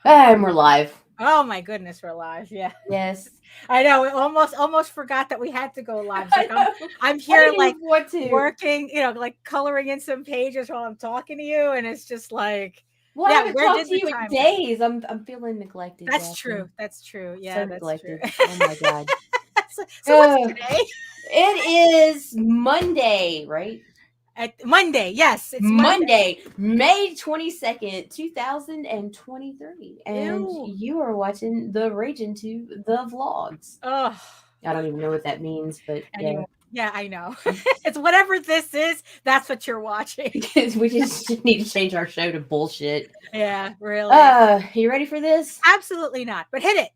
And we're live. Oh my goodness, we're live. Yeah. Yes. I know. We almost forgot that we had to go live. It's I like I'm know. I'm I here didn't like even want to. working, like coloring in some pages while I'm talking to you, and it's just like, Well, I yeah, haven't where talked did to the you in time go? days. I'm feeling neglected, That's Daphne. true. That's true. So Yeah, that's true. neglected. Oh my God. So what's Oh, today? it is Monday, right? At Monday. Yes, it's Monday. Monday, May 22nd, 2023. And Ew. you are watching the Rage into the vlogs. Oh, I don't even know what that means, but yeah. anymore. Yeah, I know. It's whatever this is. That's what you're watching. We just need to change our show to bullshit. Yeah, really. You ready for this? Absolutely not. But hit it.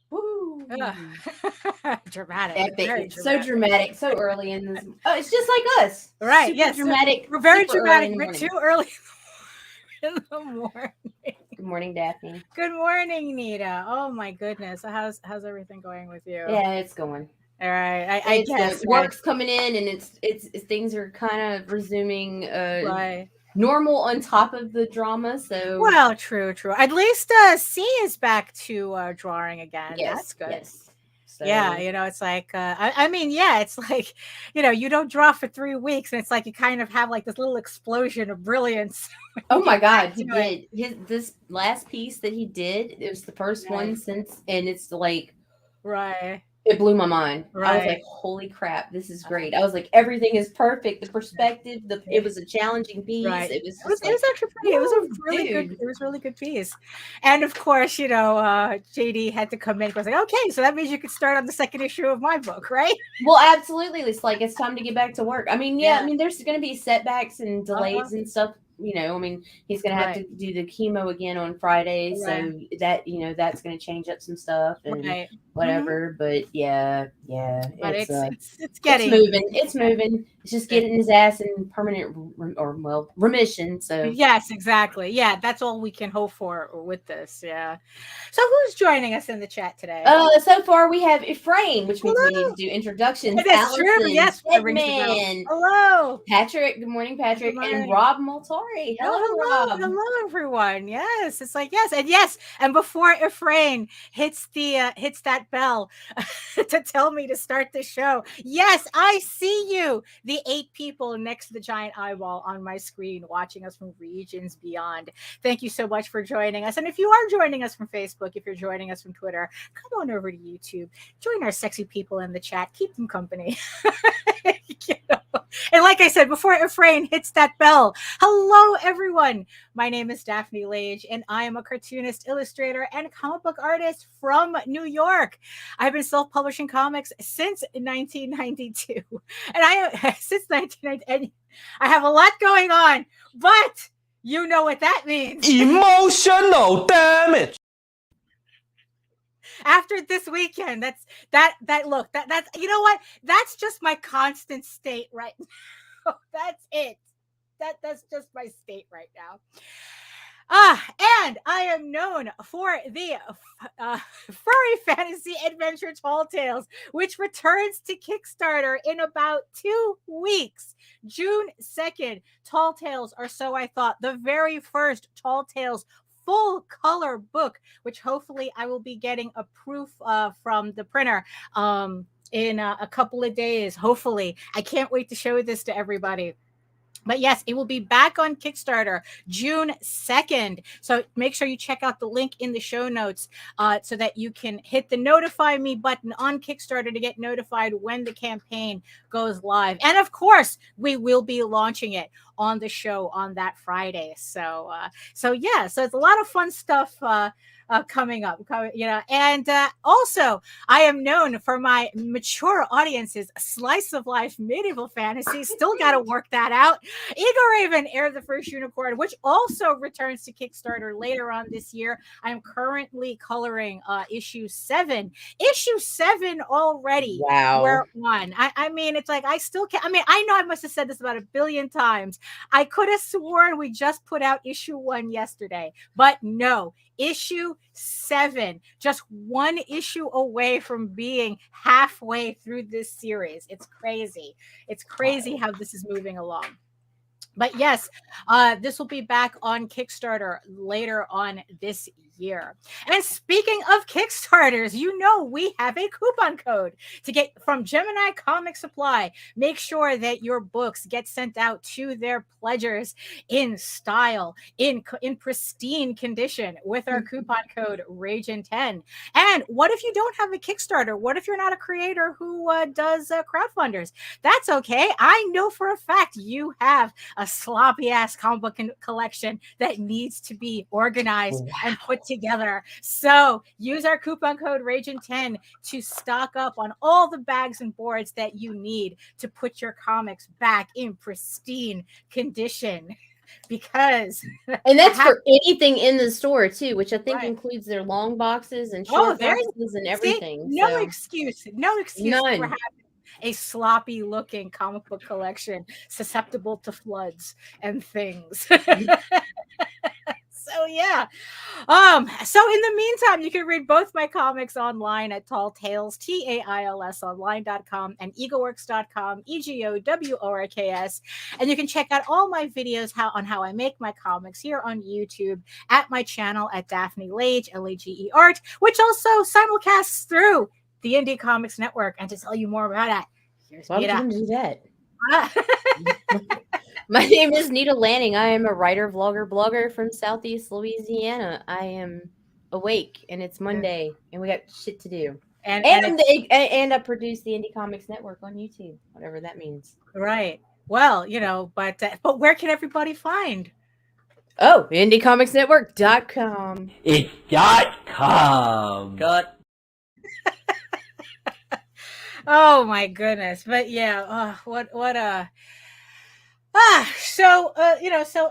Woo. Dramatic. Epic. Very It's so dramatic. dramatic, so early in this. Oh, it's just like us. Right. Super Yes. dramatic. We're very Super early dramatic. in the We're morning. too early in the morning. Good morning, Daphne. Good morning, Nita. Oh my goodness. How's everything going with you? Yeah, it's going. All right. I It's guess. Right. work's coming in, and it's things are kind of resuming Right. normal on top of the drama. So Well, true. At least C is back to drawing again. That's yes, good. yes. So Yeah, it's like I mean, yeah, it's like, you don't draw for 3 weeks, and it's like you kind of have like this little explosion of brilliance. When oh you my get God, back he to it. did this last piece that he did. It was the first one Right. since, and it's like Right. it blew my mind. I was like, Right. "Holy crap, this is great!" I was like, "Everything is perfect. The perspective, it Yeah. was a challenging piece. Right. It was It just was like, actually pretty. It was a woo, really good. dude." It was a really good piece, and of course, JD had to come in. Was like, okay, so that means you could start on the second issue of my book, right? Well, absolutely. It's like it's time to get back to work. I mean, yeah, I Yeah. mean, there's going to be setbacks and Uh-huh. delays and stuff. I mean, he's going to have Right. to do the chemo again on Friday, Right. so that that's going to change up some stuff and Right. Hmm. whatever. But yeah, But it's it's it's getting. moving. It's moving. It's just getting his ass in permanent remission. So Yes, exactly. Yeah, that's all we can hope for with this. Yeah. So who's joining us in the chat today? So far we have Ephraim, which means we need to Hello. do introductions. It is true. Allison, Yes, that rings a bell. Deadman, Hello. Patrick. Good morning, Good Patrick, and morning. Rob Multari. Oh, Hello, hello, Rob. hello, everyone. Yes, it's like yes, and before Ephraim hits that bell to tell me to start the show, yes, I see you, the 8 people next to the giant eyeball on my screen, watching us from regions beyond. Thank you so much for joining us, and if you are joining us from Facebook, if you're joining us from Twitter, come on over to YouTube, join our sexy people in the chat, keep them company. And like I said, before Efrain hits that bell, hello everyone. My name is Daphne Lage, and I am a cartoonist, illustrator, and comic book artist from New York. I've been self-publishing comics since 1992, and I since 1990. And I have a lot going on, but you know what that means. Emotional damage. After this weekend, that's you know what? That's just my constant state right now. That's it. That's just my state right now. And I am known for the Furry Fantasy Adventure Tall Tales, which returns to Kickstarter in about 2 weeks. June 2nd. Tall Tales, or so I thought, the very first Tall Tales full color book, which hopefully I will be getting a proof from the printer in a couple of days. Hopefully. I can't wait to show this to everybody. But yes, it will be back on Kickstarter June 2nd. So make sure you check out the link in the show notes so that you can hit the notify me button on Kickstarter to get notified when the campaign goes live. And of course, we will be launching it on the show on that Friday. So yeah, so it's a lot of fun stuff coming up, and also I am known for my mature audiences, slice of life medieval fantasy. Still got to work that out. Eagle Raven, Heir of the First Unicorn, which also returns to Kickstarter later on this year. I'm currently coloring issue 7. Issue 7 already. Wow. We're on. I mean, it's like I still can't. I mean, I know I must have said this about 1 billion times. I could have sworn we just put out issue 1 yesterday, but no. Issue 7, just 1 issue away from being halfway through this series. It's crazy. It's crazy how this is moving along. But yes, this will be back on Kickstarter later on this year. And speaking of Kickstarters, you know we have a coupon code to get from Gemini Comic Supply. Make sure that your books get sent out to their pledgers in style, in pristine condition with our coupon code RAGEN10. And what if you don't have a Kickstarter? What if you're not a creator who does crowdfunders? That's okay. I know for a fact you have a sloppy ass comic book collection that needs to be organized and put together. So use our coupon code RAGEN10 to stock up on all the bags and boards that you need to put your comics back in pristine condition. Because and that's for anything in the store too, which I think Right. includes their long boxes and short boxes and everything. No excuse None. for having a sloppy looking comic book collection susceptible to floods and things. So yeah. So in the meantime, you can read both my comics online at Tall Tales, TAILS online.com and egoworks.com, EGOWORKS. And you can check out all my videos on how I make my comics here on YouTube at my channel at Daphne Lage, LAGE Art, which also simulcasts through the Indie Comics Network. And to tell you more about it, here's Why would Nita. you do that? My name is Nita Lanning. I am a writer, vlogger, blogger from Southeast Louisiana. I am awake, and it's Monday, and we got shit to do. And I produce the Indie Comics Network on YouTube, whatever that means. Right. Well, but where can everybody find? Oh, IndieComicsNetwork.com. .com. Cut. Oh my goodness. But yeah, so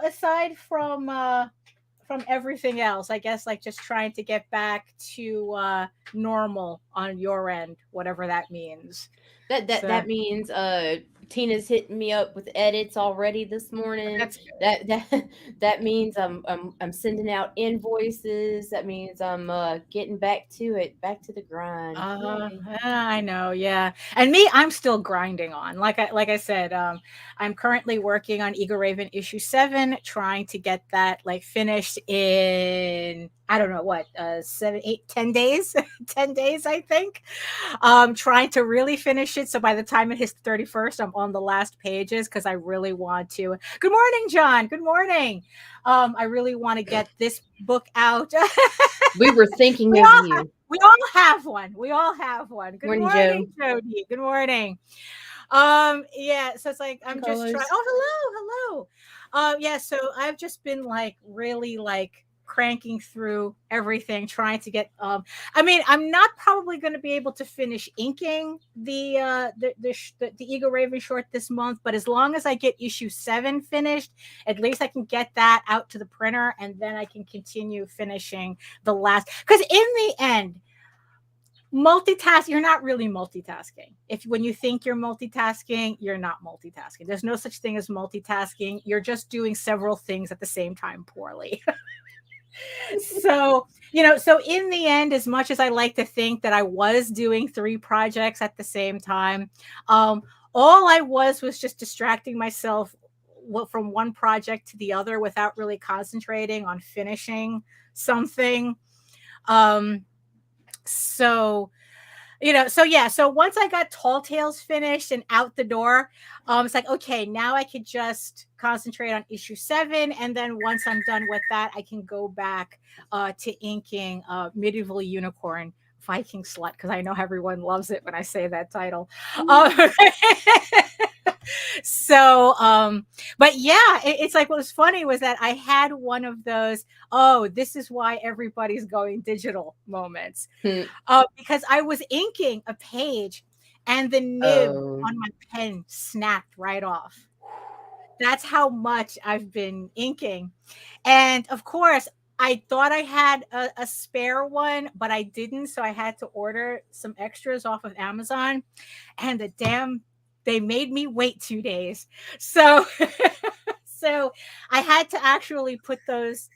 aside from everything else, I guess like just trying to get back to normal on your end, whatever that means. That means Tina's hitting me up with edits already this morning. That means I'm sending out invoices. That means I'm getting back to the grind. I know, yeah. And me, I'm still grinding on. Like I said, I'm currently working on Eagle Raven issue 7, trying to get that like finished in I don't know what 7, 8, 10 days 10 days I think, trying to really finish it, so by the time it hits the 31st I'm on the last pages because I really want to. Good morning, John. Good morning. I really want to get this book out. We were thinking of you. We all have one. Good Morning, morning, Jody. Good morning. Yeah, so it's like I'm just trying. Oh, hello. Yeah, so I've just been like really like cranking through everything, trying to get I mean, I'm not probably going to be able to finish inking the Eagle Raven short this month, but as long as I get issue 7 finished, at least I can get that out to the printer, and then I can continue finishing the last, because in the end, you're not really multitasking. When you think you're multitasking, you're not multitasking. There's no such thing as multitasking. You're just doing several things at the same time poorly. So in the end, as much as I like to think that I was doing 3 projects at the same time, all I was just distracting myself from one project to the other without really concentrating on finishing something. So once I got Tall Tales finished and out the door, it's like, okay, now I could just concentrate on issue 7. And then once I'm done with that, I can go back to inking Medieval Unicorn Viking Slut, because I know everyone loves it when I say that title. But yeah, it's like, what was funny was that I had one of those, oh, this is why everybody's going digital moments. Because I was inking a page and the nib on my pen snapped right off. That's how much I've been inking. And of course, I thought I had a spare one, but I didn't. So I had to order some extras off of Amazon, and they made me wait 2 days. So I had to actually put those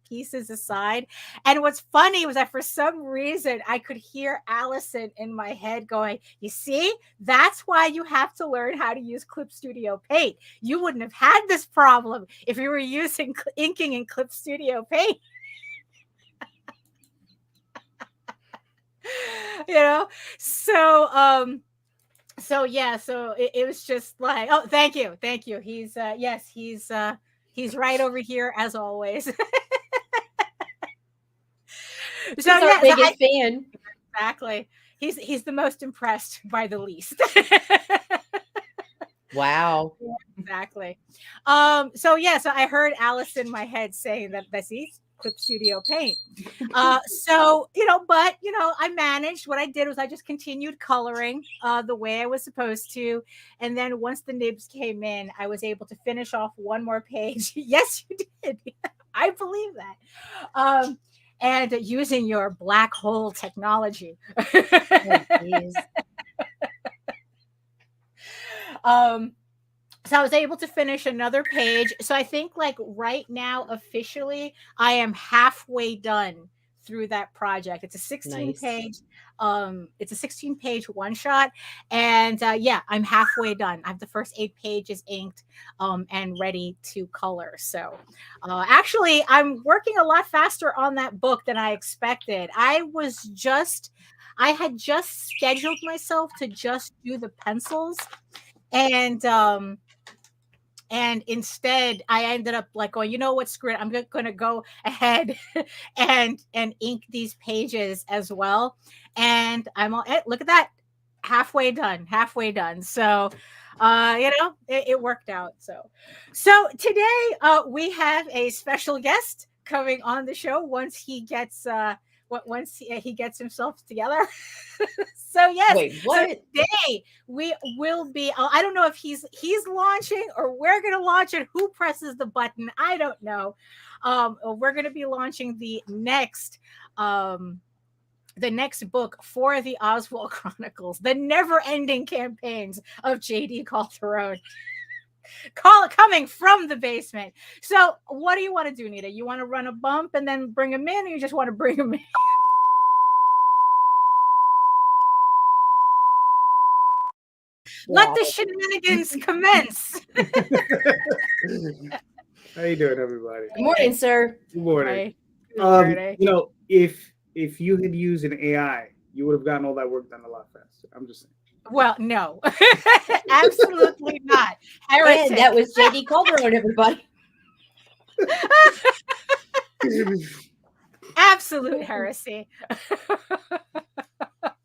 pieces aside. And what's funny was that for some reason I could hear Allison in my head going, you see, that's why you have to learn how to use Clip Studio Paint. You wouldn't have had this problem if you were using inking in Clip Studio Paint. So it was just like, oh, thank you. He's he's right over here as always. So our biggest fan. Exactly. He's the most impressed by the least. Wow. Yeah, exactly. So I heard Alice in my head saying that's Clip Studio Paint. But I managed. What I did was I just continued coloring the way I was supposed to, and then once the nibs came in, I was able to finish off one more page. Yes, you did. I believe that. And using your black hole technology. So I was able to finish another page. So I think like right now, officially, I am halfway done through that project. It's a 16 page. It's a 16 page one shot. And I'm halfway done. I have the first 8 pages inked and ready to color. So actually, I'm working a lot faster on that book than I expected. I had just scheduled myself to just do the pencils. And instead, I ended up like going, you know what, screw it. I'm going to go ahead and ink these pages as well. And I'm all, look at that, halfway done. So, it worked out. So today we have a special guest coming on the show once he gets he gets himself together. So yes. Wait, what? So today we will be. I don't know if he's launching or we're going to launch it. Who presses the button? I don't know. We're going to be launching the next book for the Oswald Chronicles, the never-ending campaigns of J.D. Calderon. Coming from the basement. So what do you want to do, Nita? You want to run a bump and then bring him in, or you just want to bring him in? Let the shenanigans commence. How you doing, everybody? Good morning, sir. Good morning. Good morning. If you had used an AI, you would have gotten all that work done a lot faster. I'm just saying. Well, no, absolutely not. And that was J.D. Calderon, everybody. Absolute heresy.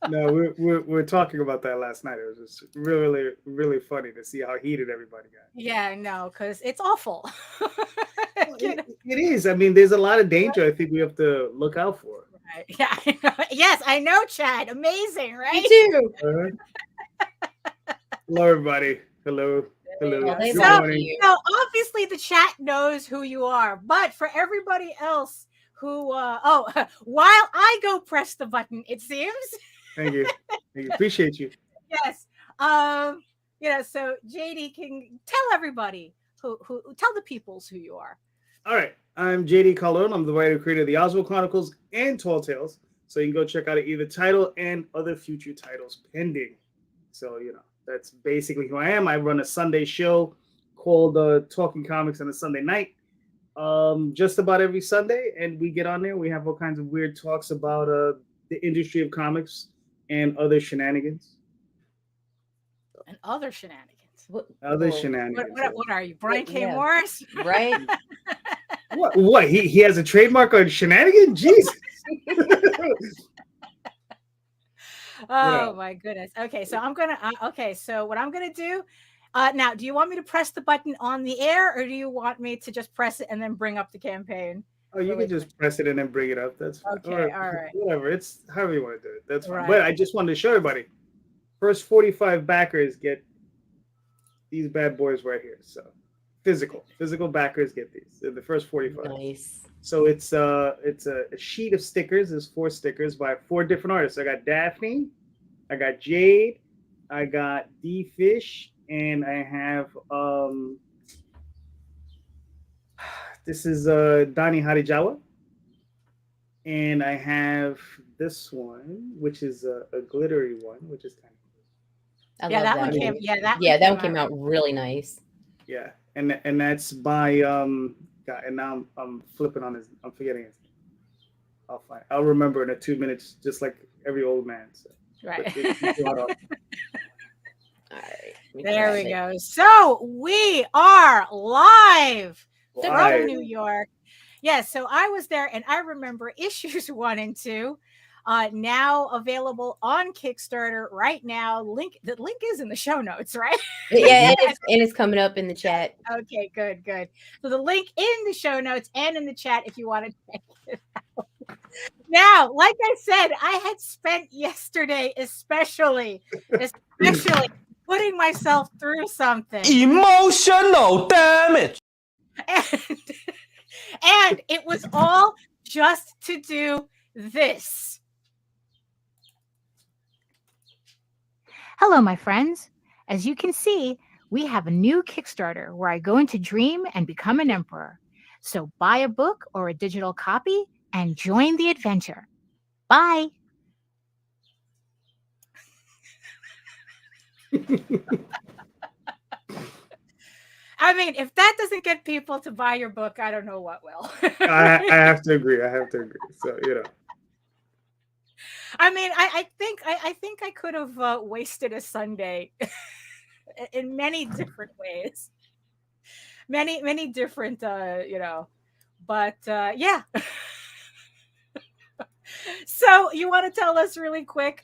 No, we're talking about that last night. It was just really, really funny to see how heated everybody got. Yeah, no, because it's awful. Well, it is. I mean, there's a lot of danger I think we have to look out for. Right. Yeah. I know. Yes, I know, Chad. Amazing, right? Me too. Hello, everybody. Hello. Hello. Well, they Good love morning. you. So obviously the chat knows who you are, but for everybody else who while I go press the button, it seems. Thank you. Thank you. Appreciate you. Yes. So JD can tell everybody who tell the peoples who you are. All right. I'm JD Calderon. I'm the writer creator of the Oswald Chronicles and Tall Tales. So you can go check out either title and other future titles pending. So, that's basically who I am. I run a Sunday show called Talking Comics on a Sunday night, just about every Sunday. And we get on there. We have all kinds of weird talks about the industry of comics and other shenanigans. And other shenanigans. Shenanigans. What are you, Brian K. Morris? Right? What? He has a trademark on shenanigans? Jesus. Oh my goodness. Okay, so I'm gonna. So what I'm gonna do. Now, do you want me to press the button on the air, or do you want me to just press it and then bring up the campaign? Oh, you can just press it and then bring it up. That's fine. Okay, all right. Whatever. It's however you want to do it. That's fine. Right. But I just wanted to show everybody. First 45 backers get these bad boys right here. So physical backers get these. They're the first 45. Nice. So it's a sheet of stickers. There's 4 stickers by 4 different artists. I got Daphne, I got Jade, I got D Fish, and I have this is Dani Harijawa, and I have this one, which is a glittery one, which is kind of I Yeah, love that one came. Yeah, that one came out really nice. yeah, and that's by God, and now I'm flipping on his. I'm forgetting his name. I'll remember in 2 minutes, just like every old man. So. Right. All right. There we go. So we are live from New York. Yes, so I was there and I remember issues 1 and 2 now available on Kickstarter right now. The link is in the show notes, right? Yeah, and it's coming up in the chat. Okay, good. So the link in the show notes and in the chat if you want to check it out. Now, like I said, I had spent yesterday especially putting myself through something. Emotional damage. And it was all just to do this. Hello, my friends. As you can see, we have a new Kickstarter where I go into Dream and become an emperor. So buy a book or a digital copy and join the adventure. Bye. I mean, if that doesn't get people to buy your book, I don't know what will. I have to agree. So, I mean, I think I could have wasted a Sunday in many different ways. Many different, but yeah. So you want to tell us really quick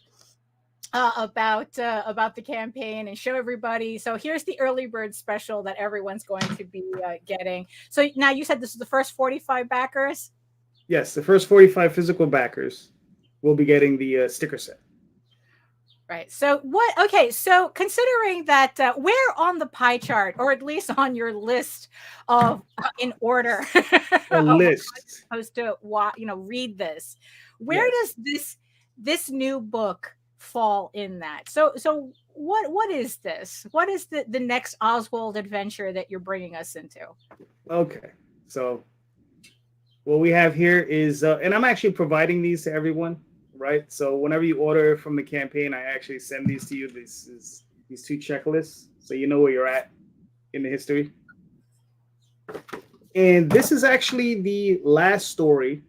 about the campaign and show everybody. So here's the early bird special that everyone's going to be getting. So now you said this is the first 45 backers? Yes, the first 45 physical backers will be getting the sticker set. Right. So so considering that where on the pie chart, or at least on your list of in order, a list supposed to read this, where does this new book fall in that? So what is this? What is the next Oswald adventure that you're bringing us into? Okay. So what we have here is and I'm actually providing these to everyone, right? So whenever you order from the campaign, I actually send these to you. These 2 checklists, so you know where you're at in the history. And this is actually the last story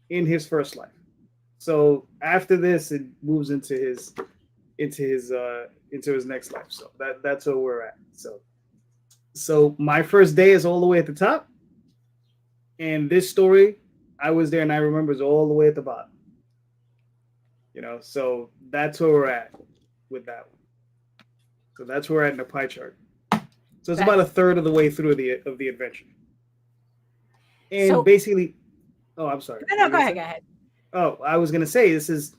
in his first life. So after this, it moves into his next life. So that's where we're at. So my first day is all the way at the top, and this story, I was there and I remember, is all the way at the bottom. So that's where we're at with that one. So that's where we're at in the pie chart. So it's about a third of the way through the adventure. And basically, I'm sorry. No, go ahead. Oh, I was gonna say this is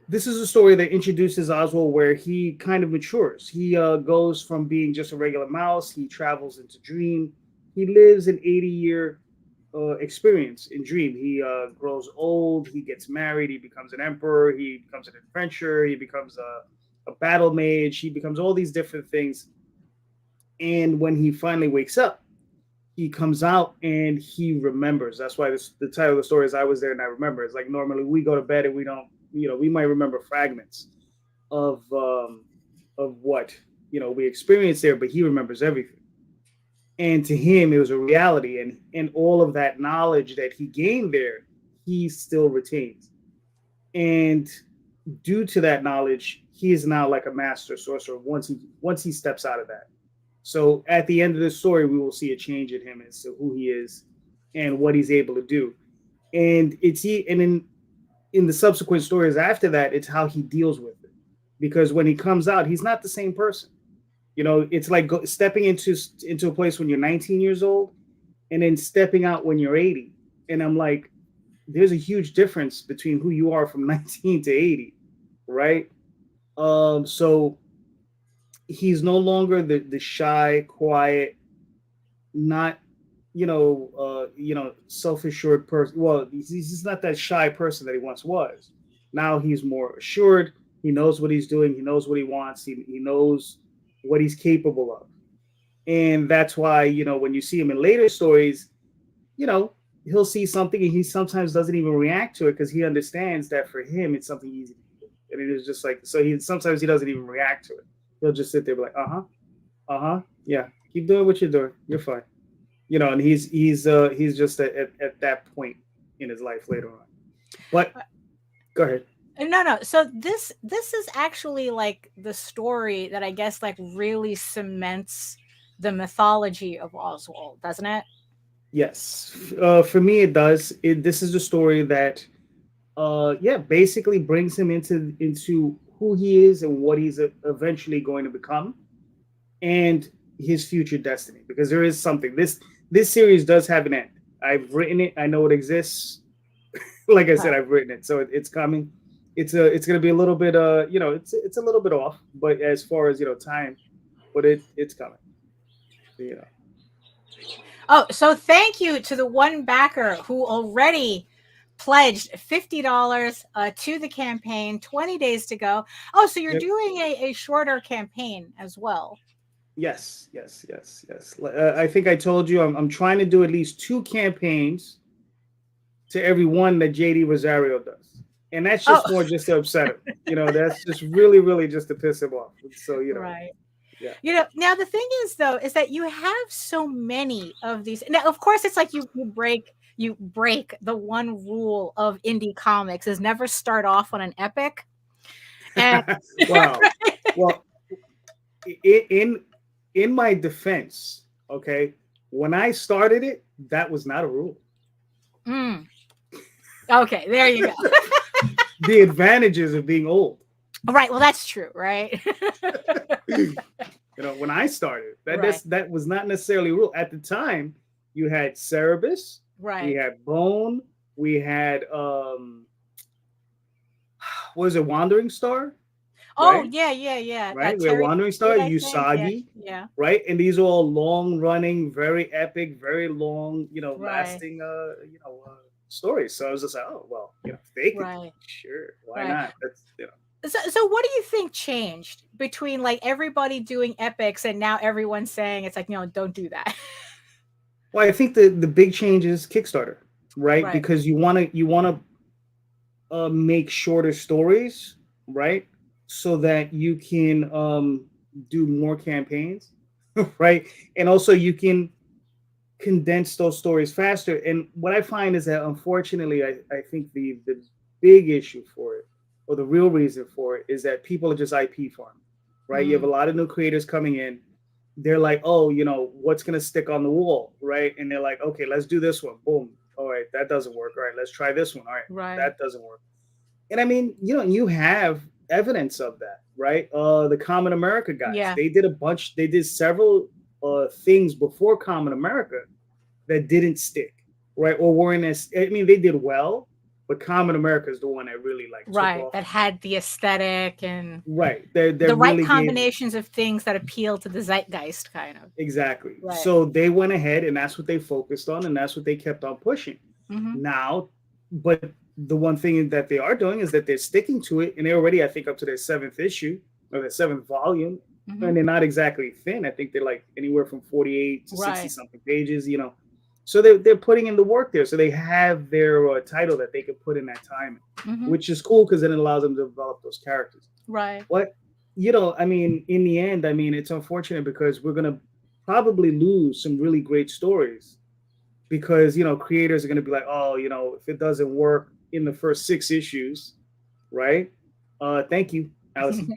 a story that introduces Oswald where he kind of matures. He goes from being just a regular mouse. He travels into Dream. He lives an 80-year experience in Dream. He grows old. He gets married. He becomes an emperor. He becomes an adventurer. He becomes a battle mage. He becomes all these different things. And when he finally wakes up, he comes out and he remembers. That's why the title of the story is "I Was There and I Remember." It's like normally we go to bed and we don't, we might remember fragments of what we experienced there, but he remembers everything. And to him, it was a reality, and all of that knowledge that he gained there, he still retains. And due to that knowledge, he is now like a master sorcerer once he steps out of that. So at the end of the story, we will see a change in him as to who he is and what he's able to do. And in the subsequent stories after that, it's how he deals with it. Because when he comes out, he's not the same person. It's like stepping into a place when you're 19 years old and then stepping out when you're 80. And I'm like, there's a huge difference between who you are from 19 to 80, right? So he's no longer the shy, quiet, not self-assured person. Well, he's not that shy person that he once was. Now he's more assured. He knows what he's doing. He knows what he wants. He knows what he's capable of. And that's why, when you see him in later stories, he'll see something and he sometimes doesn't even react to it because he understands that for him, it's something easy to do. And it is just like, so sometimes he doesn't even react to it. He'll just sit there and be like, yeah, keep doing what you're doing. You're fine. And he's just at that point in his life later on. But go ahead. No. So this is actually like the story that I guess like really cements the mythology of Oswald, doesn't it? Yes. For me, it does. This is a story that, basically brings him into who he is and what he's eventually going to become, and his future destiny. Because there is something. This series does have an end. I've written it. I know it exists. Like I said, I've written it, so it's coming. It's going to be a little bit it's a little bit off, but as far as time, but it's coming. Oh, so thank you to the one backer who already pledged $50 to the campaign. 20 days to go. Oh, so you're doing a shorter campaign as well. Yes. I think I told you I'm trying to do at least 2 campaigns to every one that JD Rosario does. And that's just more just to upset him. That's just really, really just to piss him off. So, Right. Yeah. Now the thing is, though, is that you have so many of these. Now, of course, it's like you break the one rule of indie comics is never start off on an epic. And wow. Well, in my defense, okay, when I started it, that was not a rule. Okay, there you go. The advantages of being old. Right. Well, that's true, right? When I started, that was not necessarily a rule. At the time, you had Cerebus, right? We had Bone, we had what was it, Wandering Star? Oh, right? Yeah. Right, we had Wandering Star, Usagi, yeah. Right, and these are all long-running, very epic, very long, lasting, stories. So I was just like, oh well, if they could, sure, why not? That's So what do you think changed between like everybody doing epics and now everyone's saying it's like, don't do that? Well, I think the big change is Kickstarter, right? Because you want to make shorter stories, right? So that you can do more campaigns, right? And also you can condense those stories faster. And what I find is that, unfortunately, I think the big issue for it, or the real reason for it, is that people are just IP farming, right? You have a lot of new creators coming in. They're like, oh, what's going to stick on the wall, right? And they're like, okay, let's do this one. Boom. All right, that doesn't work. All right, let's try this one. All right, that doesn't work. And I mean, you have evidence of that, right? The Common America guys, Yeah. they did several things before Common America that didn't stick, right? Or weren't as, I mean, they did well, but Common America is the one that really like took Right. off. That had the aesthetic and Right. They're the right really combinations of things that appeal to the zeitgeist, kind of. exactly. Right. So they went ahead and that's what they focused on and that's what they kept on pushing. Now, but the one thing that they are doing is that they're sticking to it, and they're already, I think, up to their 7th issue or their 7th volume, and they're not exactly thin. I think they're like anywhere from 48 to 60 something pages, So they're putting in the work there. So they have their title that they can put in that time, which is cool because then it allows them to develop those characters. Right. But I mean, in the end, I mean, it's unfortunate because we're gonna probably lose some really great stories because creators are gonna be like, oh, if it doesn't work in the first 6 issues, right? Thank you, Allison.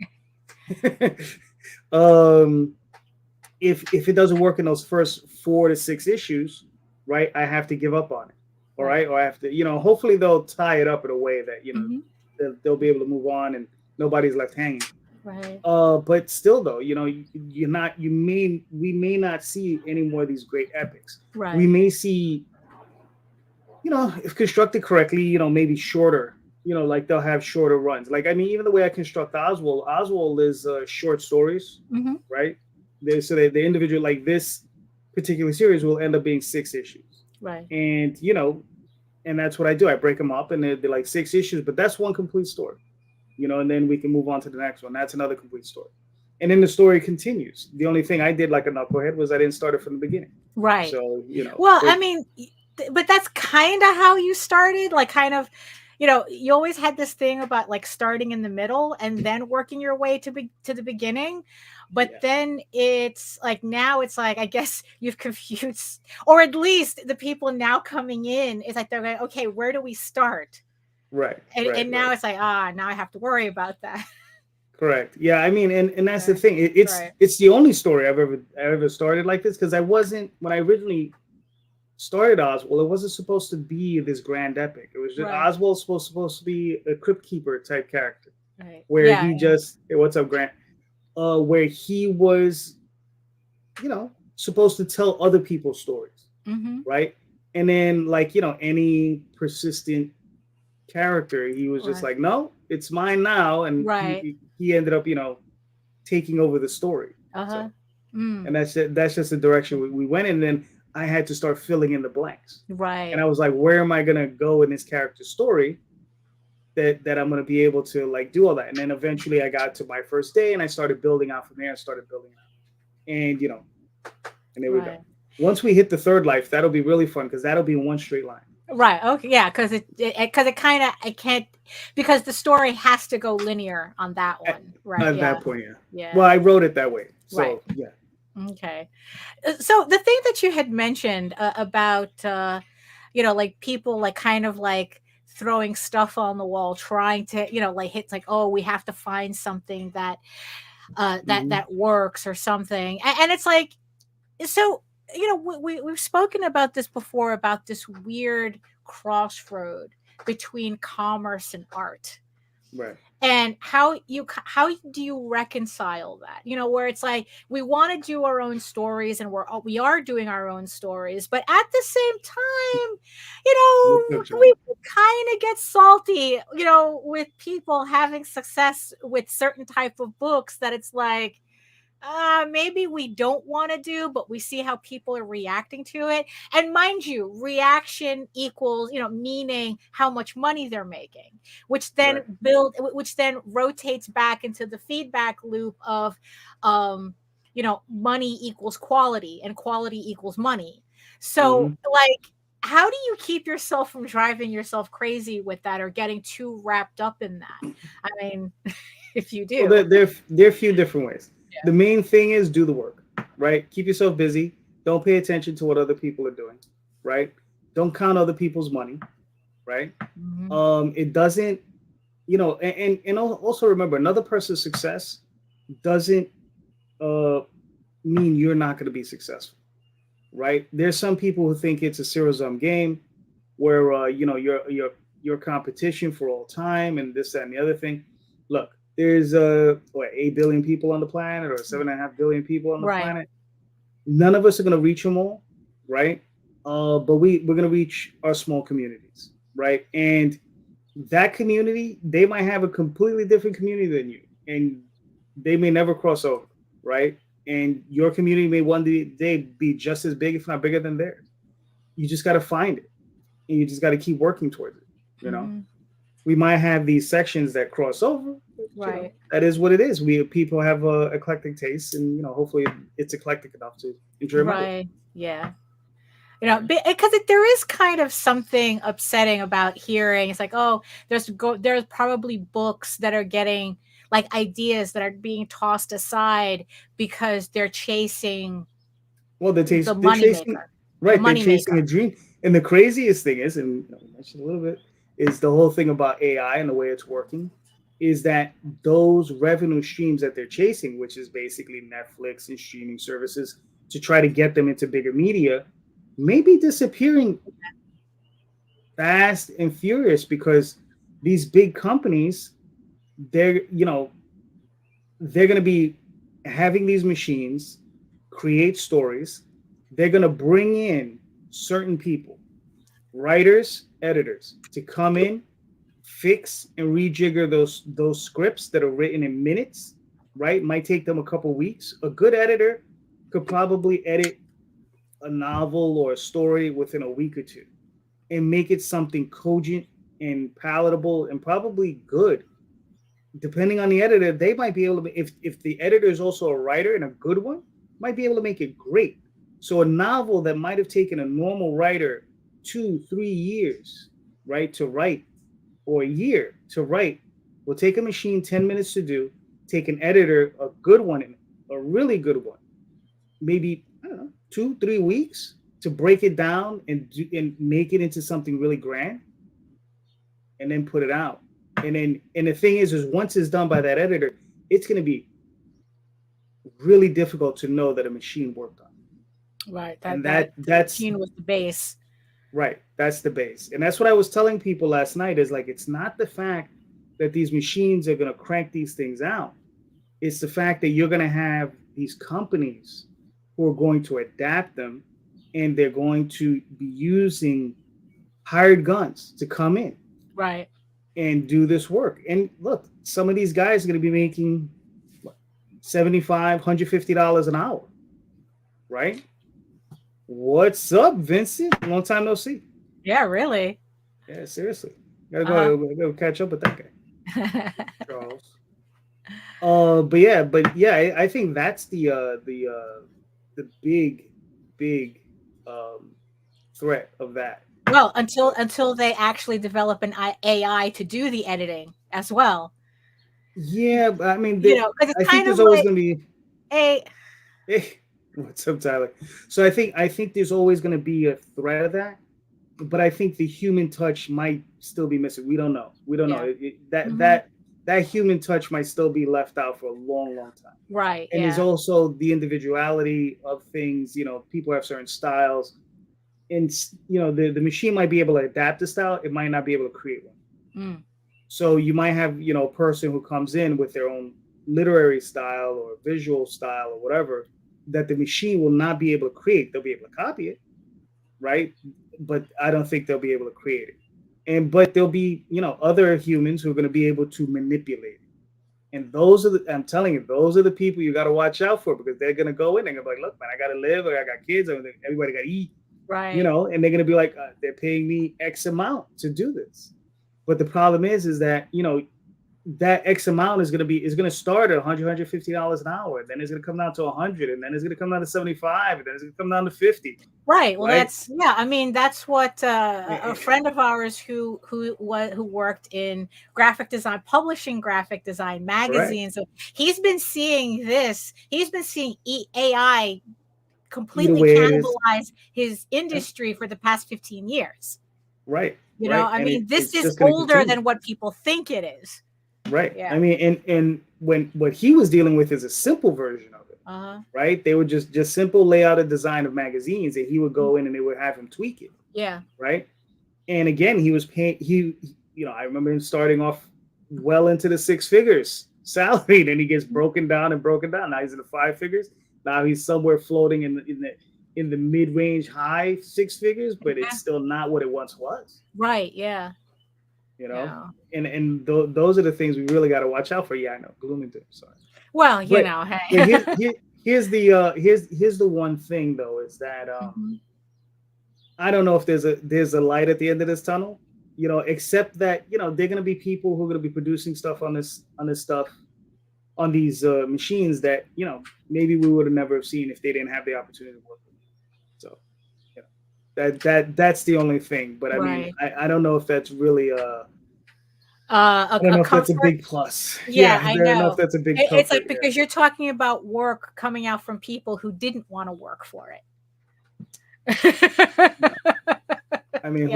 If it doesn't work in those first 4 to 6 issues, right, I have to give up on it. All right, or I have to, hopefully they'll tie it up in a way that they'll be able to move on and nobody's left hanging. Right. But still, though, we may not see any more of these great epics. Right. We may see, if constructed correctly, maybe shorter. Like they'll have shorter runs. Like, I mean, even the way I construct Oswald is short stories, right? So the individual, like this particular series, will end up being 6 issues. Right. And and that's what I do. I break them up, and they're like 6 issues, but that's one complete story. And then we can move on to the next one. That's another complete story. And then the story continues. The only thing I did like a knucklehead was I didn't start it from the beginning. Right. So, Well, I mean, but that's kind of how you started, like kind of, you always had this thing about like starting in the middle and then working your way to the beginning. But then it's like, now it's like, I guess you've confused, or at least the people now coming in, it's like, they're like, okay, where do we start? Right. And now it's like, now I have to worry about that. Correct. Yeah. I mean, and that's the thing. It's the only story I've ever started like this, because when I originally started Oswald, it wasn't supposed to be this grand epic. It was just Oswald's supposed to be a crypt keeper type character, where he just, hey, what's up, Grant? Where he was, supposed to tell other people's stories, right? And then, like, any persistent character, he was just like, no, it's mine now, and he ended up, taking over the story. So, and that's just the direction we went in. And then I had to start filling in the blanks. Right. And I was like, where am I gonna go in this character's story that I'm gonna be able to like do all that? And then eventually I got to my first day and I started building out from there and started building out. And and there we go. Once we hit the 3rd life, that'll be really fun because that'll be in one straight line. Right. Okay. Yeah. Because it kind of, I can't, because the story has to go linear on that one. Right. At that point, yeah. Well, I wrote it that way. So yeah. Okay. So the thing that you had mentioned about, like people like kind of like throwing stuff on the wall, trying to, like hits like, oh, we have to find something that that works or something. And it's like, so, we've spoken about this before, about this weird crossroad between commerce and art. Right. And how do you reconcile that? Where it's like, we want to do our own stories and we are doing our own stories, but at the same time, we kind of get salty, with people having success with certain type of books that it's like, maybe we don't want to do, but we see how people are reacting to it. And mind you, reaction equals, meaning how much money they're making, which then which then rotates back into the feedback loop of, money equals quality and quality equals money. So like, how do you keep yourself from driving yourself crazy with that or getting too wrapped up in that? I mean, if you do. Well, there are a few different ways. The main thing is do the work, right? Keep yourself busy. Don't pay attention to what other people are doing, right? Don't count other people's money, right? It doesn't, and also remember, another person's success doesn't mean you're not going to be successful, right? There's some people who think it's a zero-sum game where, you're your competition for all time and this, that, and the other thing. Look, there's 8 billion people on the planet or 7.5 billion people on the planet. None of us are going to reach them all, right? But we're going to reach our small communities, right? And that community, they might have a completely different community than you, and they may never cross over, right? And your community may one day be just as big, if not bigger than theirs. You just got to find it, and you just got to keep working towards it. You know, we might have these sections that cross over. Right. You know, that is what it is. People have eclectic tastes, and hopefully it's eclectic enough to enjoy. Right. Yeah. Because there is kind of something upsetting about hearing. It's like, oh, there's probably books that are getting like ideas that are being tossed aside because they're chasing. Well, they're chasing a dream. And the craziest thing is, and I mentioned a little bit, is the whole thing about AI and the way it's working, is that those revenue streams that they're chasing, which is basically Netflix and streaming services, to try to get them into bigger media, may be disappearing fast and furious because these big companies, they're going to be having these machines create stories. They're going to bring in certain people, writers, editors, to come in, fix and rejigger those scripts that are written in minutes, right? Might take them a couple weeks. A good editor could probably edit a novel or a story within a week or two and make it something cogent and palatable and probably good. Depending on the editor, they might be able to, if the editor is also a writer and a good one, might be able to make it great. So a novel that might have taken a normal writer 2-3 years, right, to write, or a year to write, will take a machine 10 minutes to do, take an editor, a good one, a really good one, maybe, I don't know, 2-3 weeks to break it down and make it into something really grand, and then put it out. And the thing is once it's done by that editor, it's going to be really difficult to know that a machine worked on it. Right. That's machine was the base. Right. That's the base. And that's what I was telling people last night is like, it's not the fact that these machines are going to crank these things out. It's the fact that you're going to have these companies who are going to adapt them, and they're going to be using hired guns to come in. Right. And do this work. And look, some of these guys are going to be making $75, $150 an hour. Right? What's up, Vincent? Long time no see. Yeah, really. Yeah, seriously. Gotta go catch up with that guy. Charles. But yeah, I think that's the big threat of that. Well, until they actually develop an AI to do the editing as well. Yeah, but I mean, because it's I think there's always going to be what's up, Tyler? So I think there's always going to be a threat of that, but I think the human touch might still be missing. We don't know. That human touch might still be left out for a long time. Right. And there's also the individuality of things. People have certain styles. And the machine might be able to adapt the style. It might not be able to create one. So you might have a person who comes in with their own literary style or visual style or whatever that the machine will not be able to create. They'll be able to copy it, right? But I don't think they'll be able to create it. But there'll be other humans who are going to be able to manipulate it. And I'm telling you, those are the people you got to watch out for, because they're going to go in and they're going to be like, look, man, I got to live, or I got kids, or everybody got to eat. Right. And they're going to be like, they're paying me X amount to do this. But the problem is that, that X amount is going to start at $100, $150 an hour. Then it's going to come down to 100, and then it's going to come down to 75, and then it's going to come down to 50. Right. Well, that's what a friend of ours who worked in graphic design, publishing graphic design magazines. Right. So he's been seeing this. He's been seeing AI completely cannibalize his industry for the past 15 years. Right. I mean, this is older than what people think it is. Right. Yeah. I mean, and when what he was dealing with is a simple version of it. Right. They would just simple layout and design of magazines, and he would go in and they would have him tweak it. Yeah. Right. And again, he was paying. I remember him starting off well into the six figures salary, then he gets broken down. Now he's in the five figures. Now he's somewhere floating in the mid range, high six figures, but it's still not what it once was. Right. Yeah. And those are the things we really got to watch out for. Yeah, I know, Bloomington. Sorry. Well, hey. Here's the one thing though, is that I don't know if there's a light at the end of this tunnel, except that they're gonna be people who are gonna be producing stuff on this stuff on these machines that maybe we would have never have seen if they didn't have the opportunity to work with them. So that's the only thing. But I mean, I don't know if that's really I don't know if that's a big plus. Yeah, I don't know if that's a big. It's like because you're talking about work coming out from people who didn't want to work for it. I mean,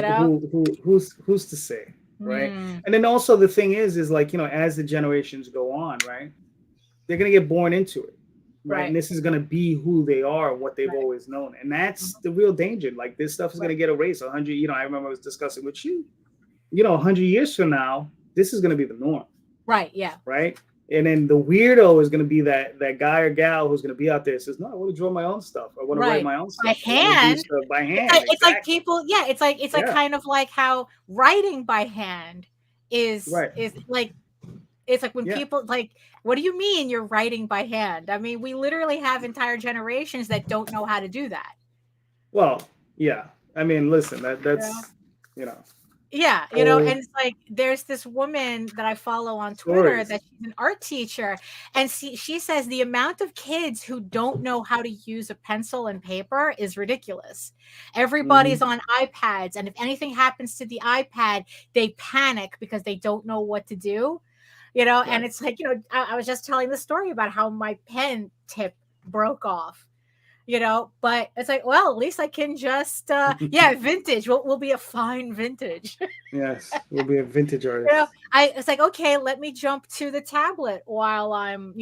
who's to say, right? And then also the thing is like as the generations go on, right, they're gonna get born into it, right? And this is gonna be who they are, what they've always known, and that's the real danger. Like this stuff is gonna get erased. 100, I remember I was discussing with you, 100 years from now, this is gonna be the norm, right? Yeah, right. And then the weirdo is going to be that guy or gal who's going to be out there and says, no, I want to draw my own stuff. I want to write my own stuff. By hand. By hand. It's like people, it's like kind of like how writing by hand is like, it's like when people like, what do you mean you're writing by hand? I mean, we literally have entire generations that don't know how to do that. Well, yeah. I mean, listen, that's, Yeah, and it's like there's this woman that I follow on Twitter that she's an art teacher, and she says the amount of kids who don't know how to use a pencil and paper is ridiculous. Everybody's on iPads, and if anything happens to the iPad, they panic because they don't know what to do. And it's like, I was just telling the story about how my pen tip broke off. But it's like, well, at least I can just, vintage. We'll be a fine vintage. Yes, we'll be a vintage artist. It's like, okay, let me jump to the tablet while I'm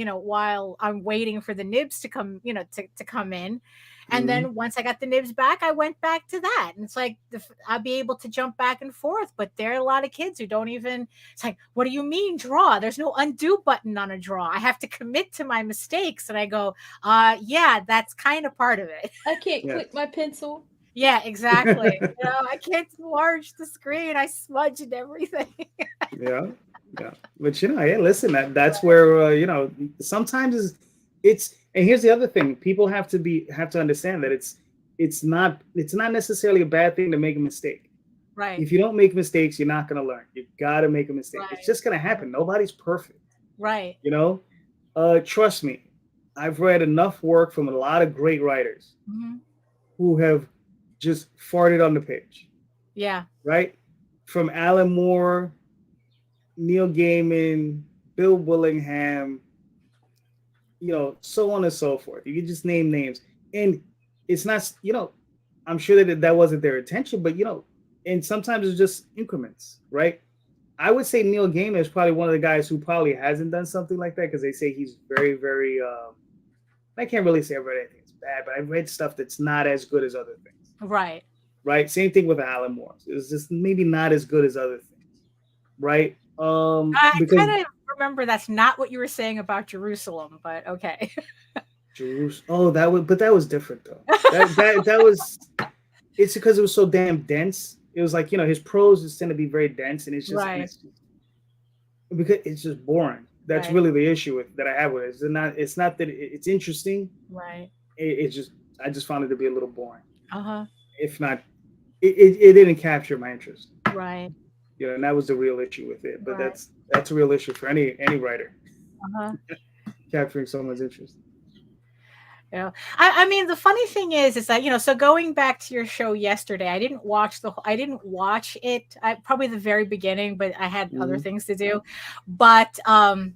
waiting for the nibs to come, to come in. And then once I got the nibs back, I went back to that. And it's like, I'll be able to jump back and forth. But there are a lot of kids who don't even, it's like, what do you mean draw? There's no undo button on a draw. I have to commit to my mistakes. And I go, that's kind of part of it. I can't click my pencil. Yeah, exactly. I can't enlarge the screen. I smudge and everything. Yeah. But listen, that's where sometimes it's and here's the other thing: people have to understand that it's not necessarily a bad thing to make a mistake. Right. If you don't make mistakes, you're not going to learn. You got to make a mistake. Right. It's just going to happen. Nobody's perfect. Right. Trust me, I've read enough work from a lot of great writers who have just farted on the page. Yeah. Right. From Alan Moore, Neil Gaiman, Bill Willingham, so on and so forth. You can just name names. And it's not, I'm sure that wasn't their intention, but, and sometimes it's just increments, right? I would say Neil Gaiman is probably one of the guys who probably hasn't done something like that because they say he's very, very, I can't really say I've read anything that's bad, but I've read stuff that's not as good as other things. Right. Right. Same thing with Alan Moore. It's just maybe not as good as other things. Right. I kind of remember that's not what you were saying about Jerusalem, but okay. Jerusalem. Oh, that was different though. That was. It's because it was so damn dense. It was like his prose is tend to be very dense, and it's just because it's just boring. That's really the issue that I have with it. It's not that it's interesting. Right. I just found it to be a little boring. If not, it didn't capture my interest. Right. And that was the real issue with it. But that's a real issue for any writer. Capturing someone's interest. I mean, the funny thing is that so going back to your show yesterday, I didn't watch it. Probably the very beginning, but I had other things to do. But I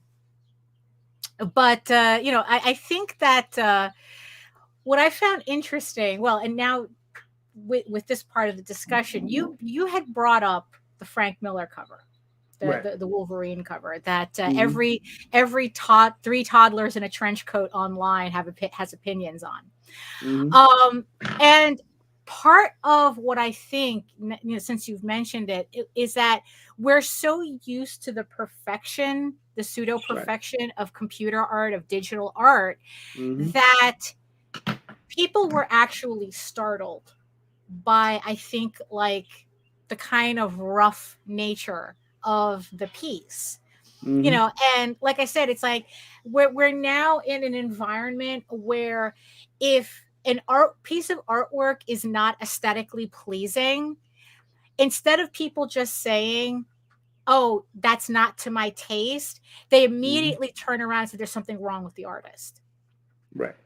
think that what I found interesting. Well, and now with this part of the discussion, you had brought up the Frank Miller cover, the Wolverine cover that every three toddlers in a trench coat online has opinions on. And part of what I think, since you've mentioned it, is that we're so used to the perfection, the pseudo perfection of computer art, of digital art, that people were actually startled by, I think, like the kind of rough nature of the piece. And like I said, it's like we're now in an environment where if an piece of artwork is not aesthetically pleasing, instead of people just saying, oh, that's not to my taste, they immediately turn around and say there's something wrong with the artist. Right.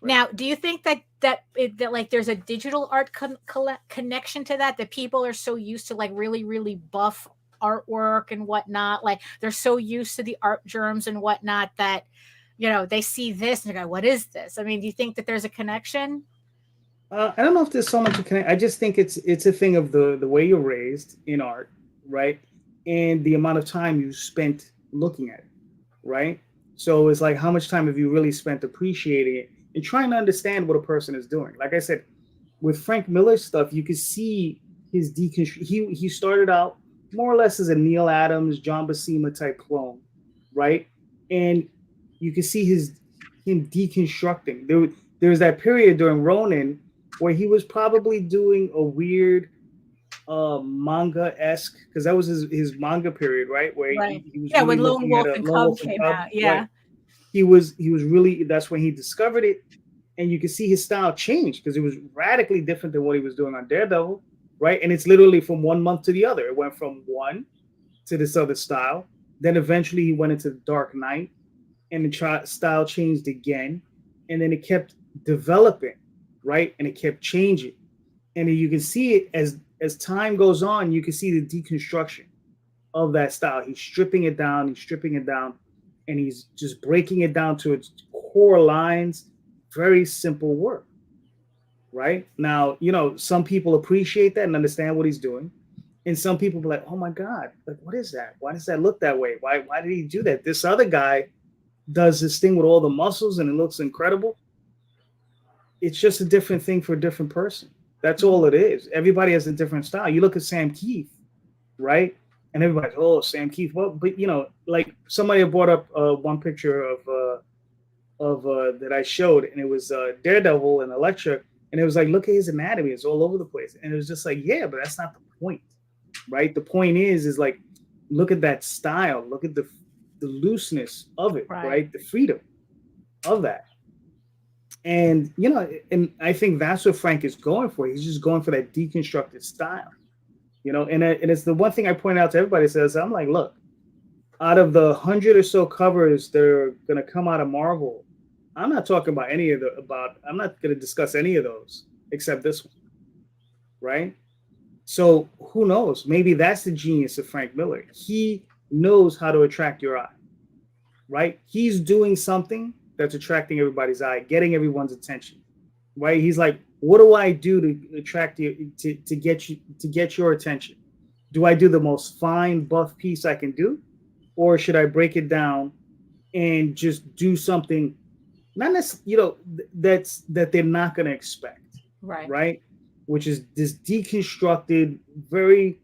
Now, do you think that like there's a digital art connection to that people are so used to like really, really buff artwork and whatnot, like they're so used to the art germs and whatnot that they see this and they go, what is this? I mean, do you think that there's a connection? I don't know if there's so much a connection. I just think it's a thing of the way you're raised in art, right? And the amount of time you spent looking at it, right? So it's like, how much time have you really spent appreciating it and trying to understand what a person is doing? Like I said, with Frank Miller's stuff, you could see his deconstruction. He started out more or less as a Neil Adams, John Buscema type clone, right? And you can see him deconstructing. There was that period during Ronin where he was probably doing a weird manga-esque, because that was his manga period, right? Where he was when Lone Wolf and Cub came out, right? He was really, that's when he discovered it, and you can see his style change because it was radically different than what he was doing on Daredevil, right? And it's literally from one month to the other. It went from one to this other style. Then eventually he went into Dark Knight, and the style changed again, and then it kept developing, right? And it kept changing, and then you can see it as time goes on. You can see the deconstruction of that style. He's stripping it down, and he's just breaking it down to its core lines. Very simple work, right? Now, some people appreciate that and understand what he's doing, and some people be like, oh my God, like, what is that? Why does that look that way? Why did he do that? This other guy does this thing with all the muscles and it looks incredible. It's just a different thing for a different person. That's all it is. Everybody has a different style. You look at Sam Keith, right? And everybody's, oh, Sam Keith. Well, but like somebody brought up one picture of that I showed, and it was Daredevil and Elektra, and it was like, look at his anatomy. It's all over the place. And it was just like, yeah, but that's not the point, right? The point is like, look at that style. Look at the looseness of it, right? The freedom of that. And, and I think that's what Frank is going for. He's just going for that deconstructed style, and it's the one thing I point out to everybody. Says, I'm like, look, out of the 100 or so covers that are going to come out of Marvel, I'm not talking about I'm not going to discuss any of those except this one, right? So who knows? Maybe that's the genius of Frank Miller. He knows how to attract your eye, right? He's doing something that's attracting everybody's eye, getting everyone's attention, right? He's like, what do I do to attract you, to get your attention? Do I do the most fine buff piece I can do, or should I break it down and just do something not necessarily, that they're not going to expect, right? Which is this deconstructed, very,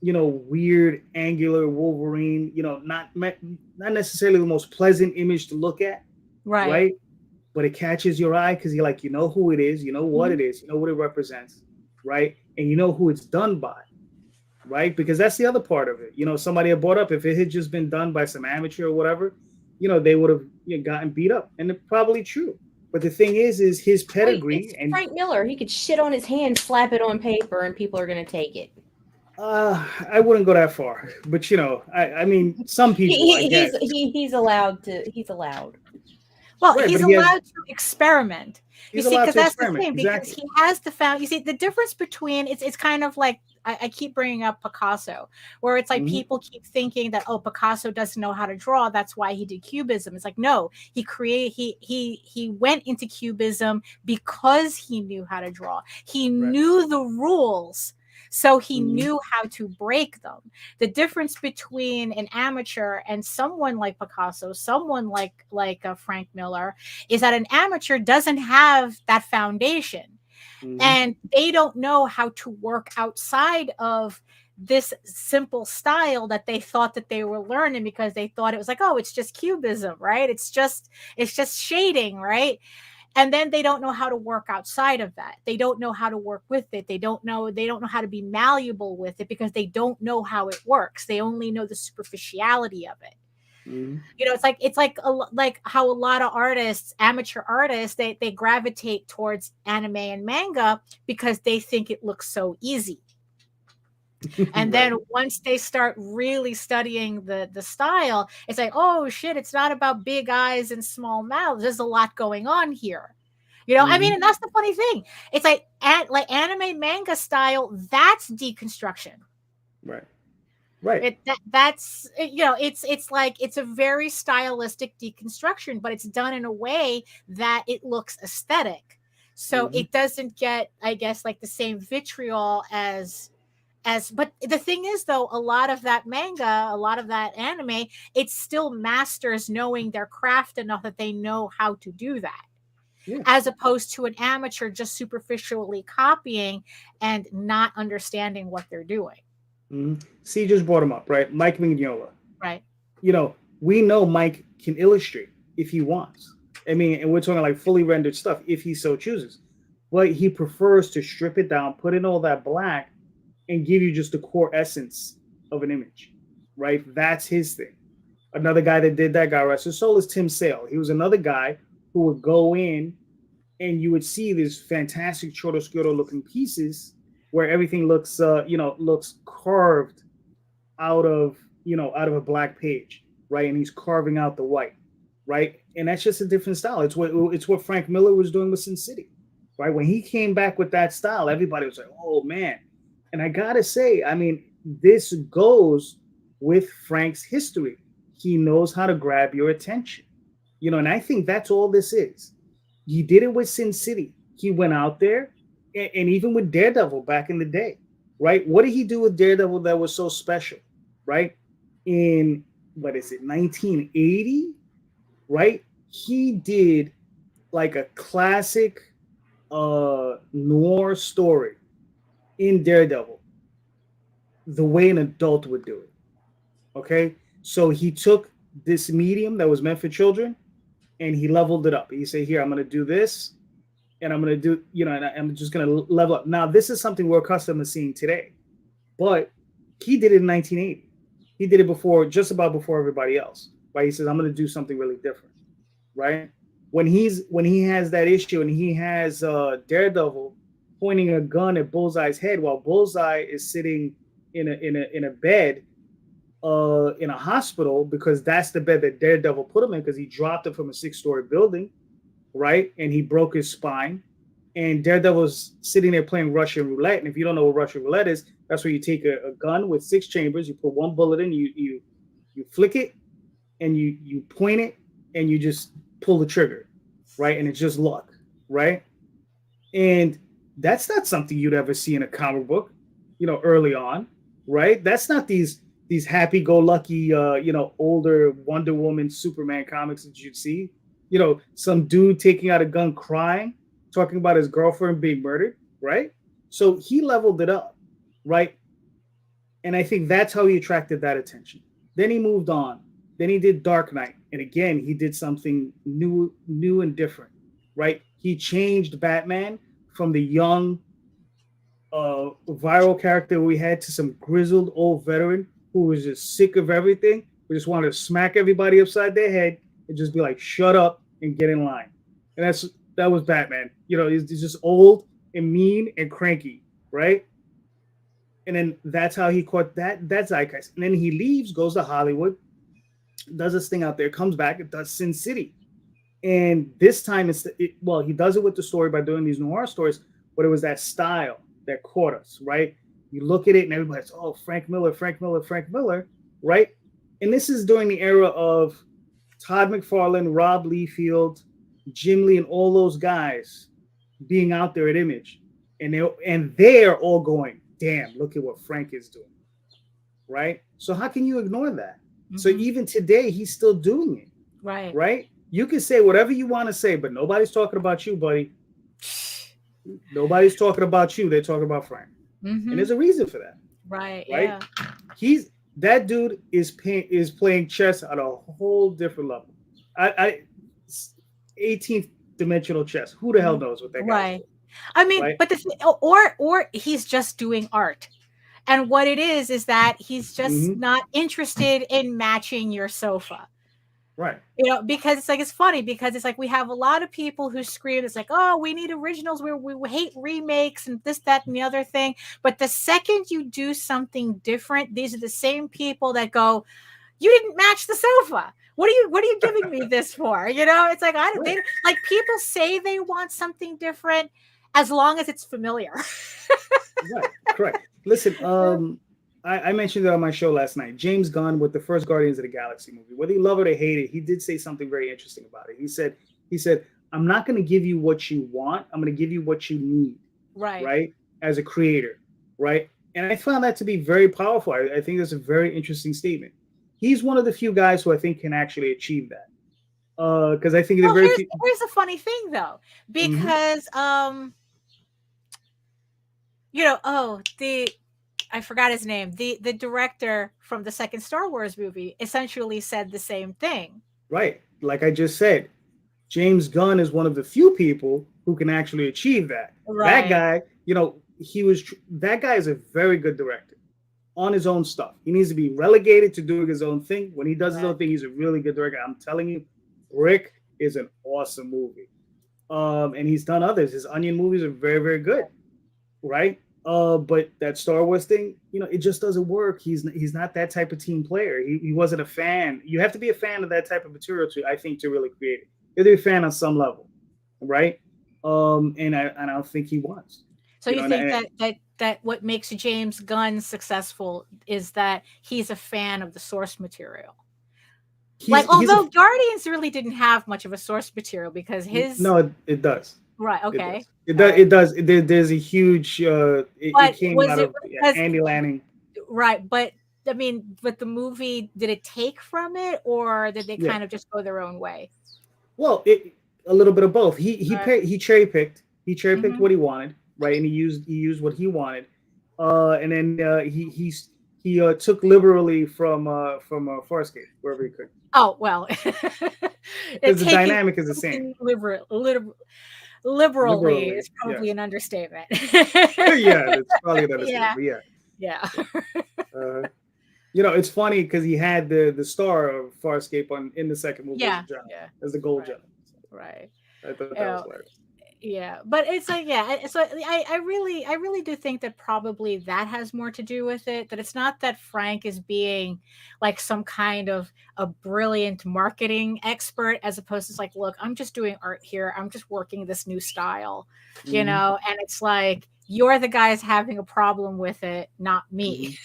weird, angular Wolverine, not necessarily the most pleasant image to look at, right? But it catches your eye because you're like, who it is, what it is, what it represents, right? And who it's done by, right? Because that's the other part of it. Somebody had brought up, if it had just been done by some amateur or whatever, they would have gotten beat up, and it's probably true. But the thing is his pedigree. And Frank Miller, he could shit on his hand, slap it on paper, and people are going to take it. I wouldn't go that far, but I mean, some people. He's allowed to. He's allowed. Well, he's allowed to experiment. You see, because that's the thing, because he has you see, the difference between it's kind of like I keep bringing up Picasso, where it's like people keep thinking that, oh, Picasso doesn't know how to draw, that's why he did Cubism. It's like, no, he went into Cubism because he knew how to draw. He knew the rules. So he knew how to break them. The difference between an amateur and someone like Picasso, someone like Frank Miller, is that an amateur doesn't have that foundation. And they don't know how to work outside of this simple style that they thought that they were learning, because they thought it was like, oh, it's just cubism, right? It's just shading, right? And then they don't know how to work outside of that. They don't know how to work with it. They don't know how to be malleable with it, because they don't know how it works. They only know the superficiality of it. You know, it's like how a lot of artists, amateur artists, they gravitate towards anime and manga because they think it looks so easy. And then once they start really studying the style, it's like, oh shit, it's not about big eyes and small mouths. There's a lot going on here. You know, I mean, and that's the funny thing. It's like anime manga style, that's deconstruction. Right. That's you know, it's like it's a very stylistic deconstruction, but it's done in a way that it looks aesthetic. So it doesn't get, I guess, like the same vitriol as but the thing is, though, a lot of that manga, a lot of that anime, it's still masters knowing their craft enough that they know how to do that. As opposed to an amateur just superficially copying and not understanding what they're doing. See, just brought him up, right? Mike Mignola. Right. You know, we know Mike can illustrate if he wants. I mean, and we're talking like fully rendered stuff if he so chooses. But he prefers to strip it down, put in all that black, and give you just the core essence of an image, right? That's his thing. Another guy that did that, guy rest his soul, is Tim Sale. He was another guy who would go in and you would see these fantastic choroscuro looking pieces where everything looks, looks carved out of a black page, right? And he's carving out the white, right? And that's just a different style. It's what Frank Miller was doing with Sin City, right? When he came back with that style, everybody was like, oh man. And I gotta say, I mean, this goes with Frank's history. He knows how to grab your attention, you know, and I think that's all this is. He did it with Sin City. He went out there, and even with Daredevil back in the day, right? What did he do with Daredevil that was so special, right? In, 1980, right? He did like a classic noir story in Daredevil the way an adult would do it. Okay, so he took this medium that was meant for children and he leveled it up. He said, here, I'm going to do this, and I'm going to do, and I'm just going to level up. Now, this is something we're accustomed to seeing today, but he did it in 1980. He did it just about before everybody else, right? He says, I'm going to do something really different, right? When he has that issue and he has Daredevil pointing a gun at Bullseye's head while Bullseye is sitting in a bed in a hospital, because that's the bed that Daredevil put him in because he dropped it from a 6-story building, right? And he broke his spine. And Daredevil's sitting there playing Russian roulette. And if you don't know what Russian roulette is, that's where you take a gun with 6 chambers, you put 1 bullet in, you flick it, and you point it, and you just pull the trigger, right? And it's just luck, right? And that's not something you'd ever see in a comic book, early on, right? That's not these happy-go-lucky, older Wonder Woman, Superman comics that you'd see. Some dude taking out a gun crying, talking about his girlfriend being murdered, right? So he leveled it up, right? And I think that's how he attracted that attention. Then he moved on. Then he did Dark Knight. And again, he did something new and different, right? He changed Batman from the young, viral character we had to some grizzled old veteran who was just sick of everything. We just wanted to smack everybody upside their head and just be like, shut up and get in line. And that was Batman. He's just old and mean and cranky, right? And then that's how he caught that zeitgeist. And then he leaves, goes to Hollywood, does this thing out there, comes back, and does Sin City. And this time, he does it with the story by doing these noir stories, but it was that style that caught us, right? You look at it and everybody's, oh, Frank Miller, right? And this is during the era of Todd McFarlane, Rob Liefeld, Jim Lee, and all those guys being out there at Image. And they're all going, damn, look at what Frank is doing, right? So how can you ignore that? Mm-hmm. So even today, he's still doing it, right? You can say whatever you want to say, but nobody's talking about you, buddy. Nobody's talking about you. They're talking about Frank, Mhm. and there's a reason for that. Right. Right? Yeah. That dude is playing chess at a whole different level. I 18th dimensional chess. Who the hell knows what that guy's Right. doing? I mean, Right? but or he's just doing art. And what it is that he's just Mhm. not interested in matching your sofa. Right. You know, because it's like, it's funny because it's like we have a lot of people who scream, it's like, oh, we need originals, we hate remakes and this, that, and the other thing. But the second you do something different, these are the same people that go, you didn't match the sofa. What are you giving me this for? You know, it's like, they, like, people say they want something different as long as it's familiar. Right. Correct. Listen, I mentioned it on my show last night. James Gunn with the first Guardians of the Galaxy movie, whether you love it or hate it, he did say something very interesting about it. He said, I'm not going to give you what you want. I'm going to give you what you need. Right. As a creator. Right. And I found that to be very powerful. I think that's a very interesting statement. He's one of the few guys who I think can actually achieve that. Because I think Here's the funny thing though, because I forgot his name. The director from the second Star Wars movie essentially said the same thing. Right. Like I just said, James Gunn is one of the few people who can actually achieve that. Right. That guy, that guy is a very good director on his own stuff. He needs to be relegated to doing his own thing. When he does his own thing, he's a really good director. I'm telling you, Rick is an awesome movie. And he's done others. His Onion movies are very, very good. Right. But that Star Wars thing, it just doesn't work. He's not that type of team player. He wasn't a fan. You have to be a fan of that type of material to really create it. You have to be a fan on some level, right? And I don't think he was. So you think that what makes James Gunn successful is that he's a fan of the source material. Although Guardians really didn't have much of a source material because his it does. Right. Okay. It does. There's a huge. It came out of Andy Lanning. Right, but I mean, but the movie, did it take from it, or did they kind of just go their own way? Well, a little bit of both. He cherry picked. He cherry picked what he wanted, right, and he used what he wanted, and then he took liberally from Farscape wherever he could. Oh well, because the dynamic is the same. Liberally is probably an understatement. Yeah, it's probably an understatement. Yeah. It's funny because he had the star of Farscape in the second movie as the gold gentleman. Right. I thought that was hilarious. Yeah, but it's like, so I really do think that probably that has more to do with it, that it's not that Frank is being like some kind of a brilliant marketing expert, as opposed to like, look, I'm just doing art here, I'm just working this new style, and it's like, you're the guys having a problem with it, not me.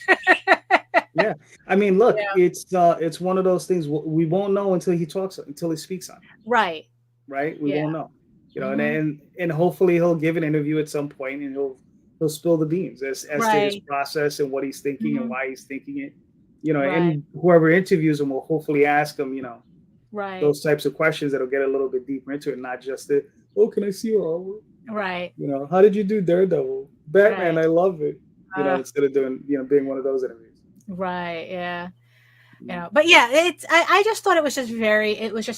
Yeah, I mean, look, it's one of those things we won't know until he speaks on it. Right We won't know. And hopefully he'll give an interview at some point and he'll spill the beans as to his process and what he's thinking and why he's thinking it. And whoever interviews him will hopefully ask him, those types of questions that'll get a little bit deeper into it, not just can I see your artwork? Right. How did you do Daredevil? Batman, I love it. Instead of doing, being one of those interviews. Right. Yeah. But I just thought it was just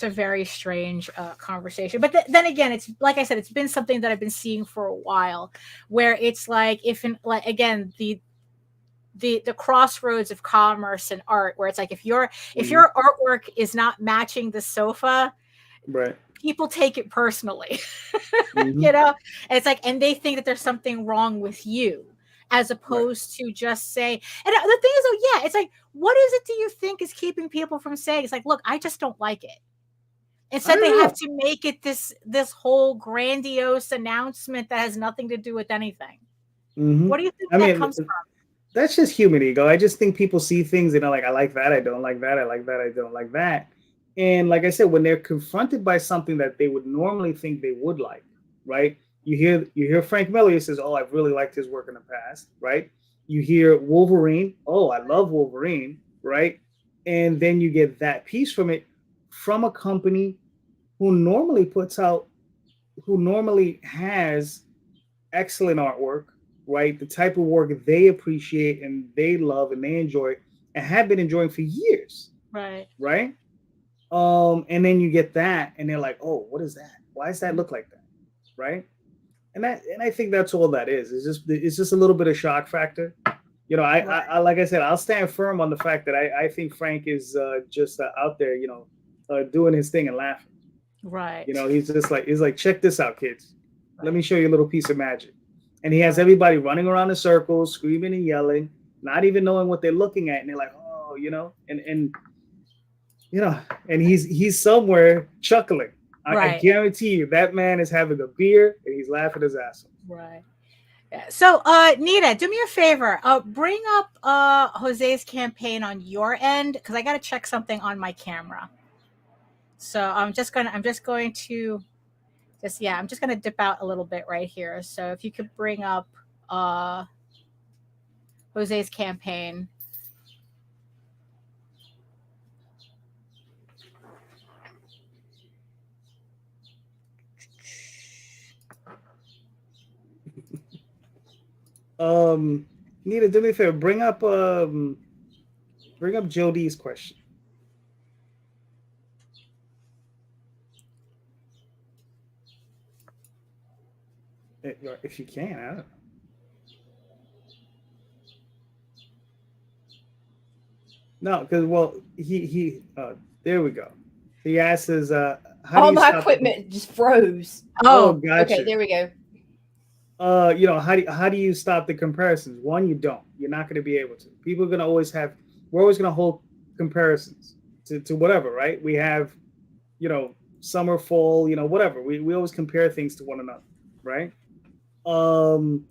a very strange conversation. But then again, it's like I said, it's been something that I've been seeing for a while, where it's like, the crossroads of commerce and art, where it's like, if your artwork is not matching the sofa, right, people take it personally. And it's like, and they think that there's something wrong with you, as opposed to just say. And the thing is, it's like, what is it do you think is keeping people from saying? It's like, look, I just don't like it. Instead, they have to make it this whole grandiose announcement that has nothing to do with anything. What do you think that comes from? That's just human ego. I just think people see things and they're like, I like that, I don't like that, I like that, I don't like that. And like I said, when they're confronted by something that they would normally think they would like, right? You hear Frank Miller says, "Oh, I've really liked his work in the past," right? You hear Wolverine, "Oh, I love Wolverine," right? And then you get that piece from it from a company who normally has excellent artwork, right? The type of work they appreciate and they love and they enjoy and have been enjoying for years, Right. right? And then you get that, and they're like, "Oh, what is that? Why does that look like that?" Right? And I think that's all that is. It's just a little bit of shock factor. You know, I like I said, I'll stand firm on the fact that I think Frank is just out there, doing his thing and laughing. Right. You know, he's like, check this out, kids. Let me show you a little piece of magic. And he has everybody running around in circles, screaming and yelling, not even knowing what they're looking at, and they're like, oh, and he's somewhere chuckling. I guarantee you that man is having a beer and he's laughing his ass off. Right. Yeah. So, Nita, do me a favor. Bring up Jose's campaign on your end, because I got to check something on my camera. So I'm just going to dip out a little bit right here. So if you could bring up Jose's campaign. Nita, do me a favor. Bring up Jodie's question. If you can, I don't know. No, because he there we go. He asks us, all my equipment just froze. Oh, gotcha. Okay, there we go. How do you stop the comparisons? One, you don't. You're not going to be able to. People are going to always have. We're always going to hold comparisons to whatever, right? We have, summer, fall, whatever. We always compare things to one another, right? And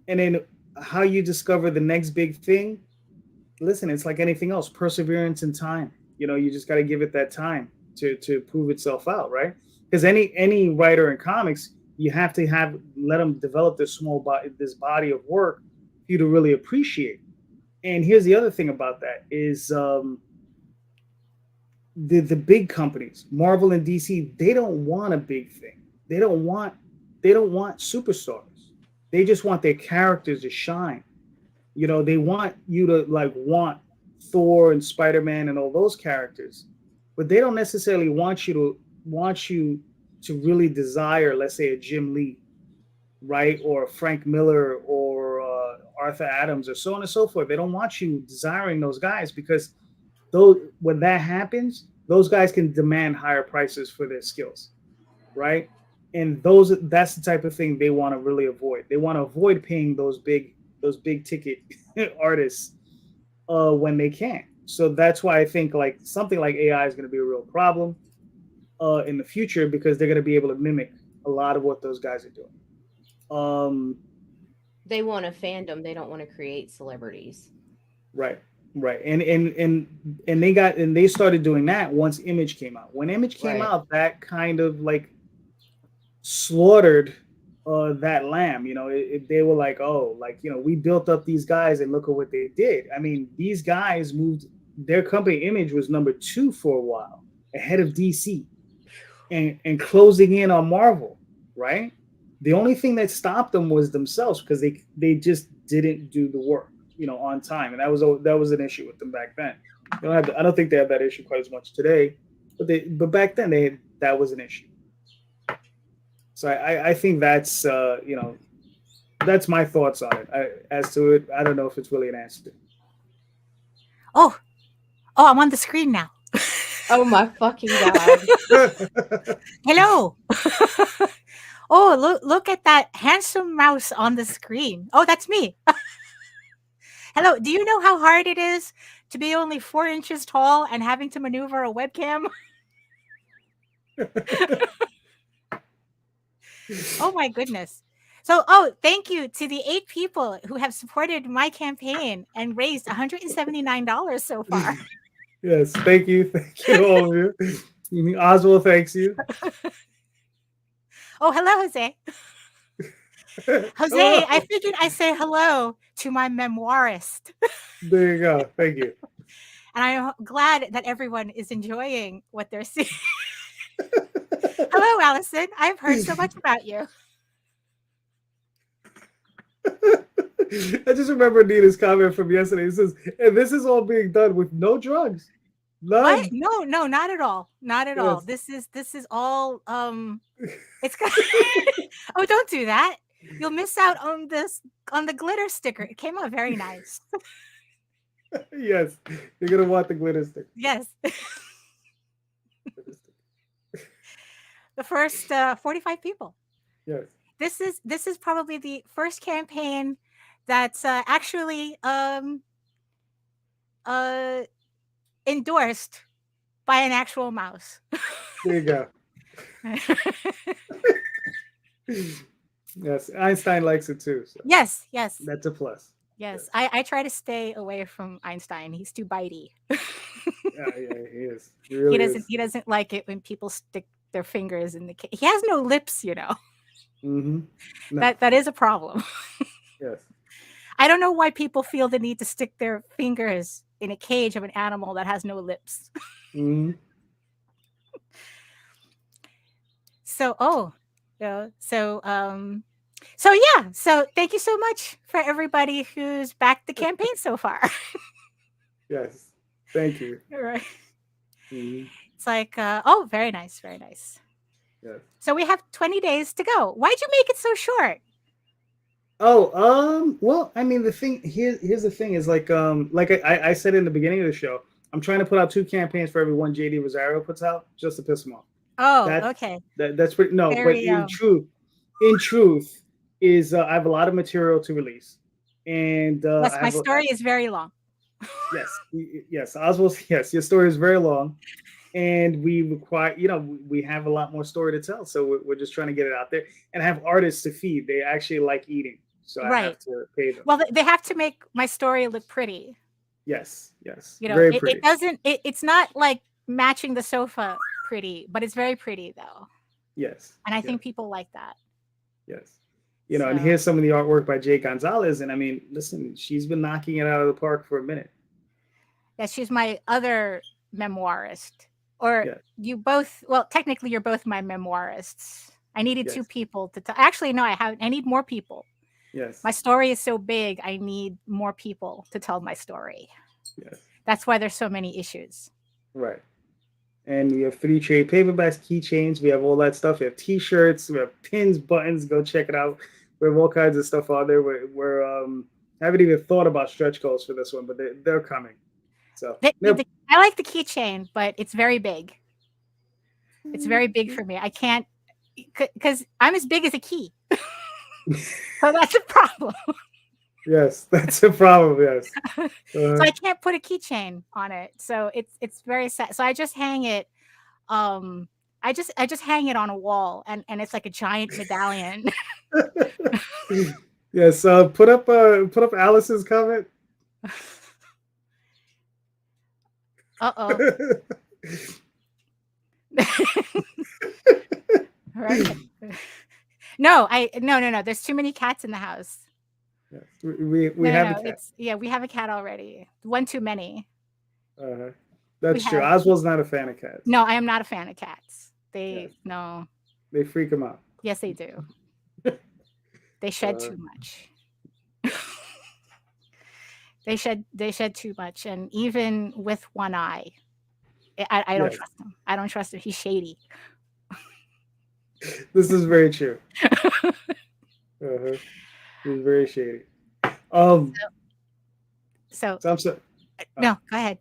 then how you discover the next big thing. Listen, it's like anything else, perseverance and time. You just got to give it that time to prove itself out, right? Because any writer in comics, you have to let them develop this body of work for you to really appreciate. And here's the other thing about that is the big companies, Marvel and DC, they don't want a big thing. They don't want superstars. They just want their characters to shine. They want you to want Thor and Spider-Man and all those characters, but they don't necessarily want you to really desire, let's say, a Jim Lee, right? Or Frank Miller or Arthur Adams or so on and so forth. They don't want you desiring those guys because when that happens, those guys can demand higher prices for their skills, right? And that's the type of thing they want to really avoid. They want to avoid paying those big ticket artists when they can. So that's why I think something like AI is going to be a real problem in the future, because they're going to be able to mimic a lot of what those guys are doing. They want a fandom. They don't want to create celebrities. Right. And they started doing that once Image came out. When Image came out, that kind of slaughtered that lamb. They were like, oh, we built up these guys and look at what they did. I mean, these guys moved, their company Image was number 2 for a while, ahead of DC and closing in on Marvel, right? The only thing that stopped them was themselves, because they just didn't do the work, on time. And that was an issue with them back then. I don't think they have that issue quite as much today, but back then that was an issue. So I think that's that's my thoughts on it. As to it, I don't know if it's really an answer. Oh, I'm on the screen now. Oh my fucking God. Hello. Oh, look at that handsome mouse on the screen. Oh, that's me. Hello. Do you know how hard it is to be only 4 inches tall and having to maneuver a webcam? Oh my goodness. So, thank you to the 8 people who have supported my campaign and raised $179 so far. Yes, thank you, all of you. Oswald thanks you. Oh, hello, Jose. Jose, I figured I say hello to my memoirist. There you go. Thank you. And I'm glad that everyone is enjoying what they're seeing. Hello, Allison. I've heard so much about you. I just remember Nita's comment from yesterday. It says, and this is all being done with no drugs. None. What? No, not at all. Not at all. Yes. This is all it's got Oh, don't do that. You'll miss out on the glitter sticker. It came out very nice. Yes. You're gonna want the glitter stick. Yes. The first 45 people. Yes. This is probably the first campaign that's actually endorsed by an actual mouse. There you go. Yes, Einstein likes it too. So Yes. that's a plus. Yes. I try to stay away from Einstein. He's too bitey. Yeah, he is. He really is. He doesn't like it when people stick their fingers in the cake. He has no lips, you know. Mm-hmm. No. That is a problem. Yes. I don't know why people feel the need to stick their fingers in a cage of an animal that has no lips. Mm-hmm. So thank you so much for everybody who's backed the campaign so far. Yes. Thank you. All right. Mm-hmm. It's like very nice. Yes. So we have 20 days to go. Why'd you make it so short? Oh, well, I mean, here's the thing is like I said in the beginning of the show, I'm trying to put out 2 campaigns for every one JD Rosario puts out just to piss him off. Oh, okay. That's pretty no, Very, but in truth is I have a lot of material to release, and yes, my story is very long. Yes, Oswald. Yes, your story is very long, and we require, we have a lot more story to tell. So we're just trying to get it out there, and I have artists to feed. They actually like eating, so I have to pay them. Well, they have to make my story look pretty. Yes. Very pretty. It doesn't. It's not like matching the sofa pretty, but it's very pretty though. Yes. And I think people like that. Yes. And here's some of the artwork by Jay Gonzalez. And I mean, listen, she's been knocking it out of the park for a minute. Yeah, she's my other memoirist. Or you both, well, technically you're both my memoirists. I needed 2 people to tell. Actually, no, I need more people. Yes. My story is so big, I need more people to tell my story. Yes. That's why there's so many issues. Right. And we have 3 trade paperbacks, keychains. We have all that stuff. We have T-shirts. We have pins, buttons. Go check it out. We have all kinds of stuff on there. We're haven't even thought about stretch goals for this one, but they're coming. So I like the keychain, but it's very big. It's very big for me. I can't, because I'm as big as a key. So that's a problem. Yes, that's a problem. Yes. So I can't put a keychain on it. So it's very sad. So I just hang it. I just hang it on a wall, and it's like a giant medallion. Yes. Put up Alice's comment. Uh-oh. Right. No. There's too many cats in the house. Yes. We have a cat. We have a cat already. One too many. That's true. Oswald's not a fan of cats. No, I am not a fan of cats. No. They freak him out. Yes, they do. They shed too much. They shed too much, and even with one eye, I don't trust him. I don't trust him. He's shady. This is very true. He's very shady. No, go ahead.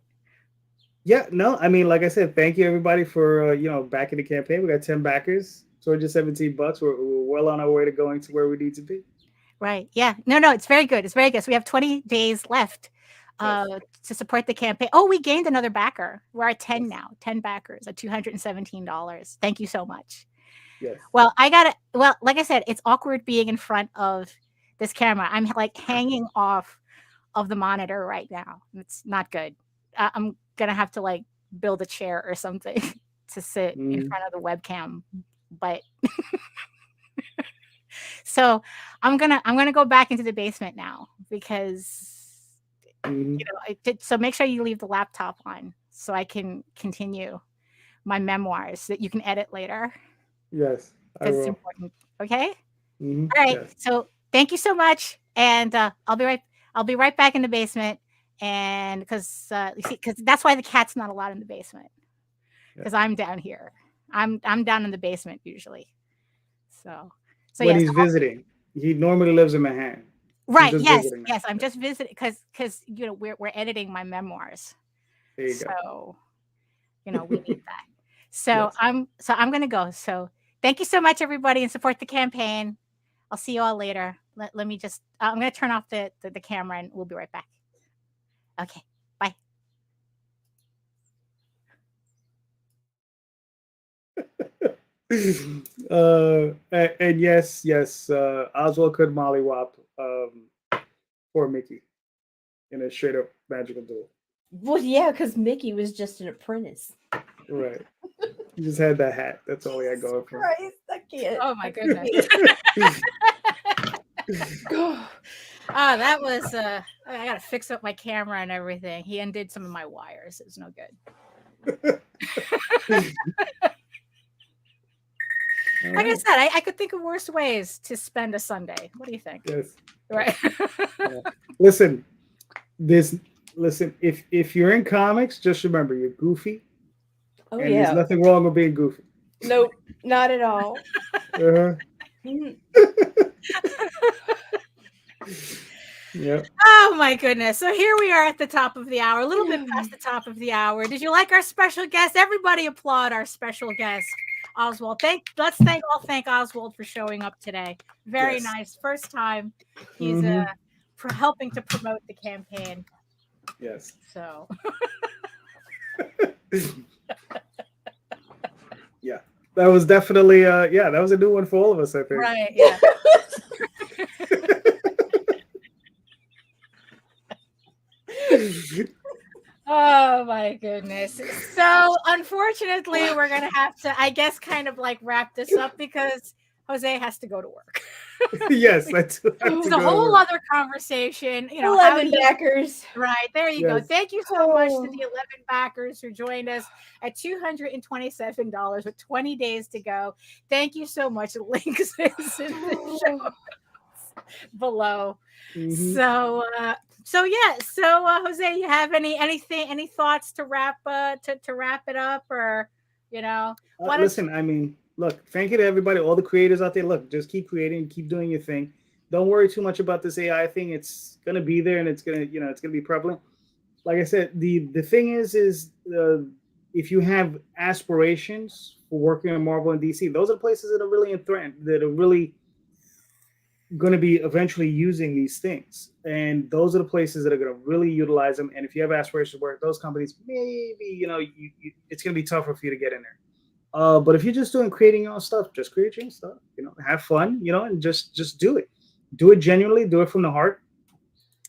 Yeah, no, I mean, like I said, thank you everybody for backing the campaign. We got 10 backers, towards just $17. We're well on our way to going to where we need to be. Right. Yeah. No, it's very good. It's very good. So we have 20 days left to support the campaign. Oh, we gained another backer. We're at 10 now. 10 backers at $217. Thank you so much. Yes. Well, like I said, it's awkward being in front of this camera. I'm like hanging off of the monitor right now. It's not good. I'm gonna have to like build a chair or something to sit in front of the webcam. But so I'm gonna go back into the basement now because so make sure you leave the laptop on so I can continue my memoirs that you can edit later. Yes, That's important. Okay. All right. Yes. So thank you so much. And I'll be right back in the basement. And because that's why the cat's not allowed in the basement. Because I'm down here. I'm down in the basement usually. So when he's visiting, he normally lives in Manhattan. Right. Yes. I'm just visiting because we're editing my memoirs. There you go. So we need that. So I'm gonna go. So thank you so much, everybody, and support the campaign. I'll see you all later. Let me just I'm gonna turn off the camera and we'll be right back. Okay. Bye. And yes, Oswald could mollywop poor Mickey in a straight up magical duel. Well, yeah, because Mickey was just an apprentice. Right. He just had that hat. That's all he had going for him. Christ, I can't. Oh my goodness. That was I gotta fix up my camera and everything. He undid some of my wires. It was no good. Like I said, I could think of worse ways to spend a Sunday. What do you think? Yes. Right. Listen, if you're in comics, just remember you're goofy. Oh, and there's nothing wrong with being goofy. Nope, not at all. Yep. Oh my goodness. So here we are at the top of the hour, a little bit past the top of the hour. Did you like our special guest? Everybody applaud our special guest, Oswald. Let's thank Oswald for showing up today. Very nice. First time he's helping to promote the campaign. Yes. So yeah. That was definitely that was a new one for all of us, I think. Right, yeah. Oh my goodness. So unfortunately we're gonna have to, I guess, kind of like wrap this up because Jose has to go to work. Yes, it's a whole other conversation. 11 backers. Right, there you go. Thank you so much to the 11 backers who joined us at $227 with 20 days to go. Thank you so much. The link is in the show below. So Jose, you have any thoughts to wrap it up, or listen, I mean, look, thank you to everybody, all the creators out there. Look, just keep creating, keep doing your thing. Don't worry too much about this AI thing. It's gonna be there and it's gonna be prevalent. Like I said, the thing is if you have aspirations for working on Marvel and DC, those are the places that are really that are really going to be eventually using these things, and those are the places that are going to really utilize them. And if you have aspirations to work those companies, maybe it's going to be tougher for you to get in there. But if you're just creating your own stuff, just create your own stuff. Have fun, and just do it. Do it genuinely. Do it from the heart.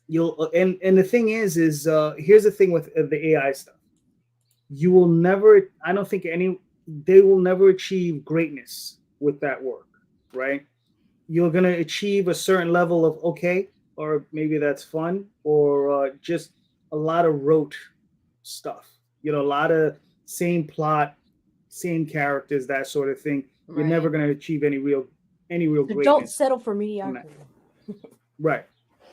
And the thing is here's the thing with the AI stuff. You will never. I don't think they will never achieve greatness with that work, right? You're going to achieve a certain level of okay, or maybe that's fun, or just a lot of rote stuff. A lot of same plot, same characters, that sort of thing. Right. You're never going to achieve any real greatness. Don't settle for mediocrity. Right.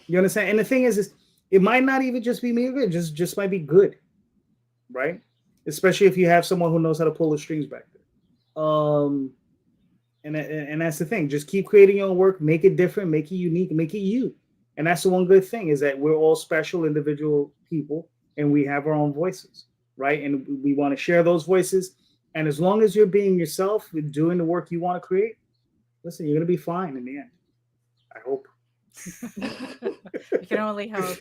You understand? And the thing is it might not even just be mediocre. Just might be good, right? Especially if you have someone who knows how to pull the strings back there. And that's the thing. Just keep creating your own work, make it different, make it unique, make it you. And that's the one good thing, is that we're all special individual people and we have our own voices, right? And we want to share those voices. And as long as you're being yourself and doing the work you want to create, listen, you're going to be fine in the end. I hope. We can only hope.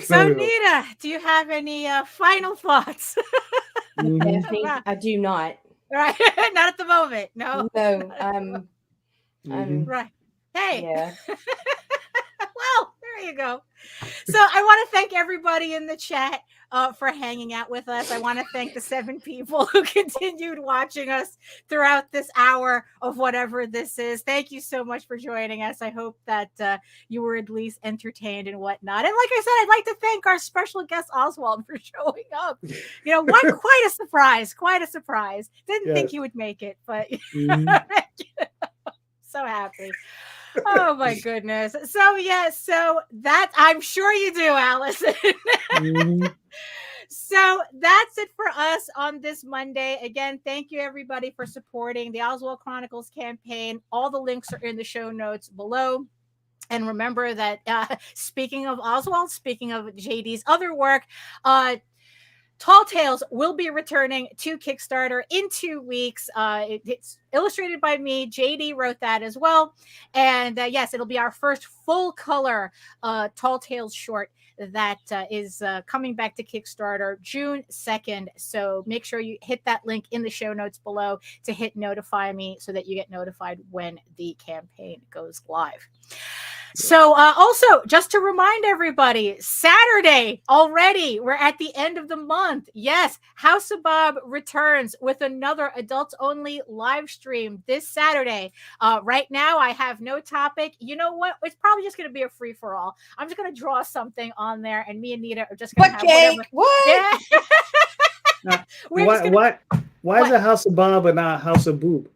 So, Nita, do you have any final thoughts? I do not. Right, not at the moment. No. Right. Hey. Yeah. Well, there you go. So I want to thank everybody in the chat for hanging out with us. I want to thank the 7 people who continued watching us throughout this hour of whatever this is. Thank you so much for joining us. I hope that you were at least entertained and whatnot. And like I said, I'd like to thank our special guest Oswald for showing up. Quite a surprise. Didn't think he would make it, but so happy. Oh my goodness. So yes, so that I'm sure you do, Allison. Mhm. So that's it for us on this Monday. Again, thank you everybody for supporting the Oswald Chronicles campaign. All the links are in the show notes below. And remember that speaking of Oswald, speaking of JD's other work, Tall Tales will be returning to Kickstarter in 2 weeks. It's illustrated by me. JD wrote that as well. And yes, it'll be our first full color Tall Tales short that is coming back to Kickstarter June 2nd. So make sure you hit that link in the show notes below to hit notify me so that you get notified when the campaign goes live. So also, just to remind everybody, Saturday already, we're at the end of the month. Yes, House of Bob returns with another adults-only live stream this Saturday. Right now, I have no topic. You know what? It's probably just going to be a free-for-all. I'm just going to draw something on there, and me and Nita are just going to have whatever. What? Yeah. Why is it House of Bob and not House of Boob?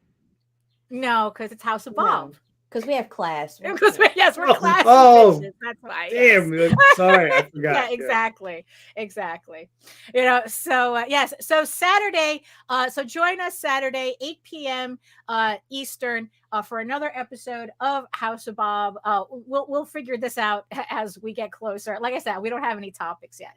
No, because it's House of Bob. Because we have class. Because we're classy bitches. That's why. Damn, yes. sorry, I forgot. Yeah, exactly. You know, so yes, so Saturday, so join us Saturday, 8 p.m. Eastern, for another episode of House of Bob. We'll figure this out as we get closer. Like I said, we don't have any topics yet.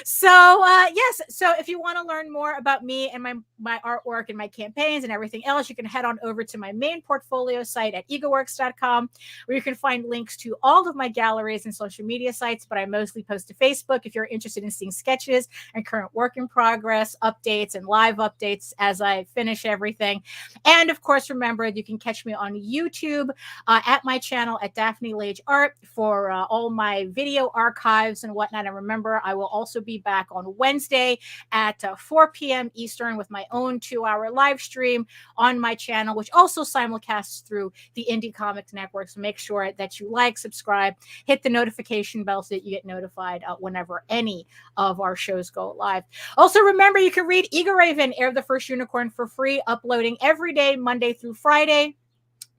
So yes, so if you want to learn more about me and my artwork and my campaigns and everything else, you can head on over to my main portfolio site at egoworks.com, where you can find links to all of my galleries and social media sites, but I mostly post to Facebook if you're interested in seeing sketches and current work in progress, updates and live updates as I finish everything. And of course, remember, you can catch me on YouTube at my channel at Daphne Lage Art for all my video archives and whatnot. And remember, I will also be back on Wednesday at 4 p.m. Eastern with my own 2-hour live stream on my channel, which also simulcasts through the Indie Comics Network. So make sure that you like, subscribe, hit the notification bell so that you get notified whenever any of our shows go live. Also, remember, you can read Eager Raven, Heir of the First Unicorn, for free, uploading every day, Monday through Friday.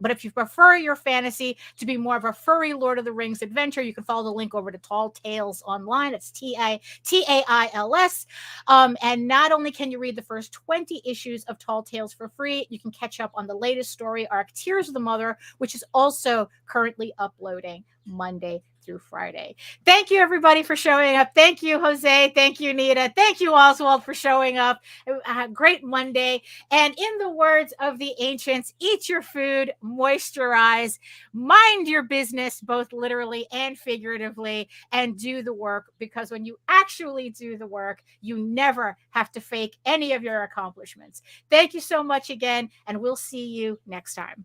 But if you prefer your fantasy to be more of a furry Lord of the Rings adventure, you can follow the link over to Tall Tales Online. It's TAILS. And not only can you read the first 20 issues of Tall Tales for free, you can catch up on the latest story arc, Tears of the Mother, which is also currently uploading Monday through Friday. Thank you, everybody, for showing up. Thank you, Jose. Thank you, Nita. Thank you, Oswald, for showing up. Great Monday. And in the words of the ancients, eat your food, moisturize, mind your business, both literally and figuratively, and do the work, because when you actually do the work, you never have to fake any of your accomplishments. Thank you so much again, and we'll see you next time.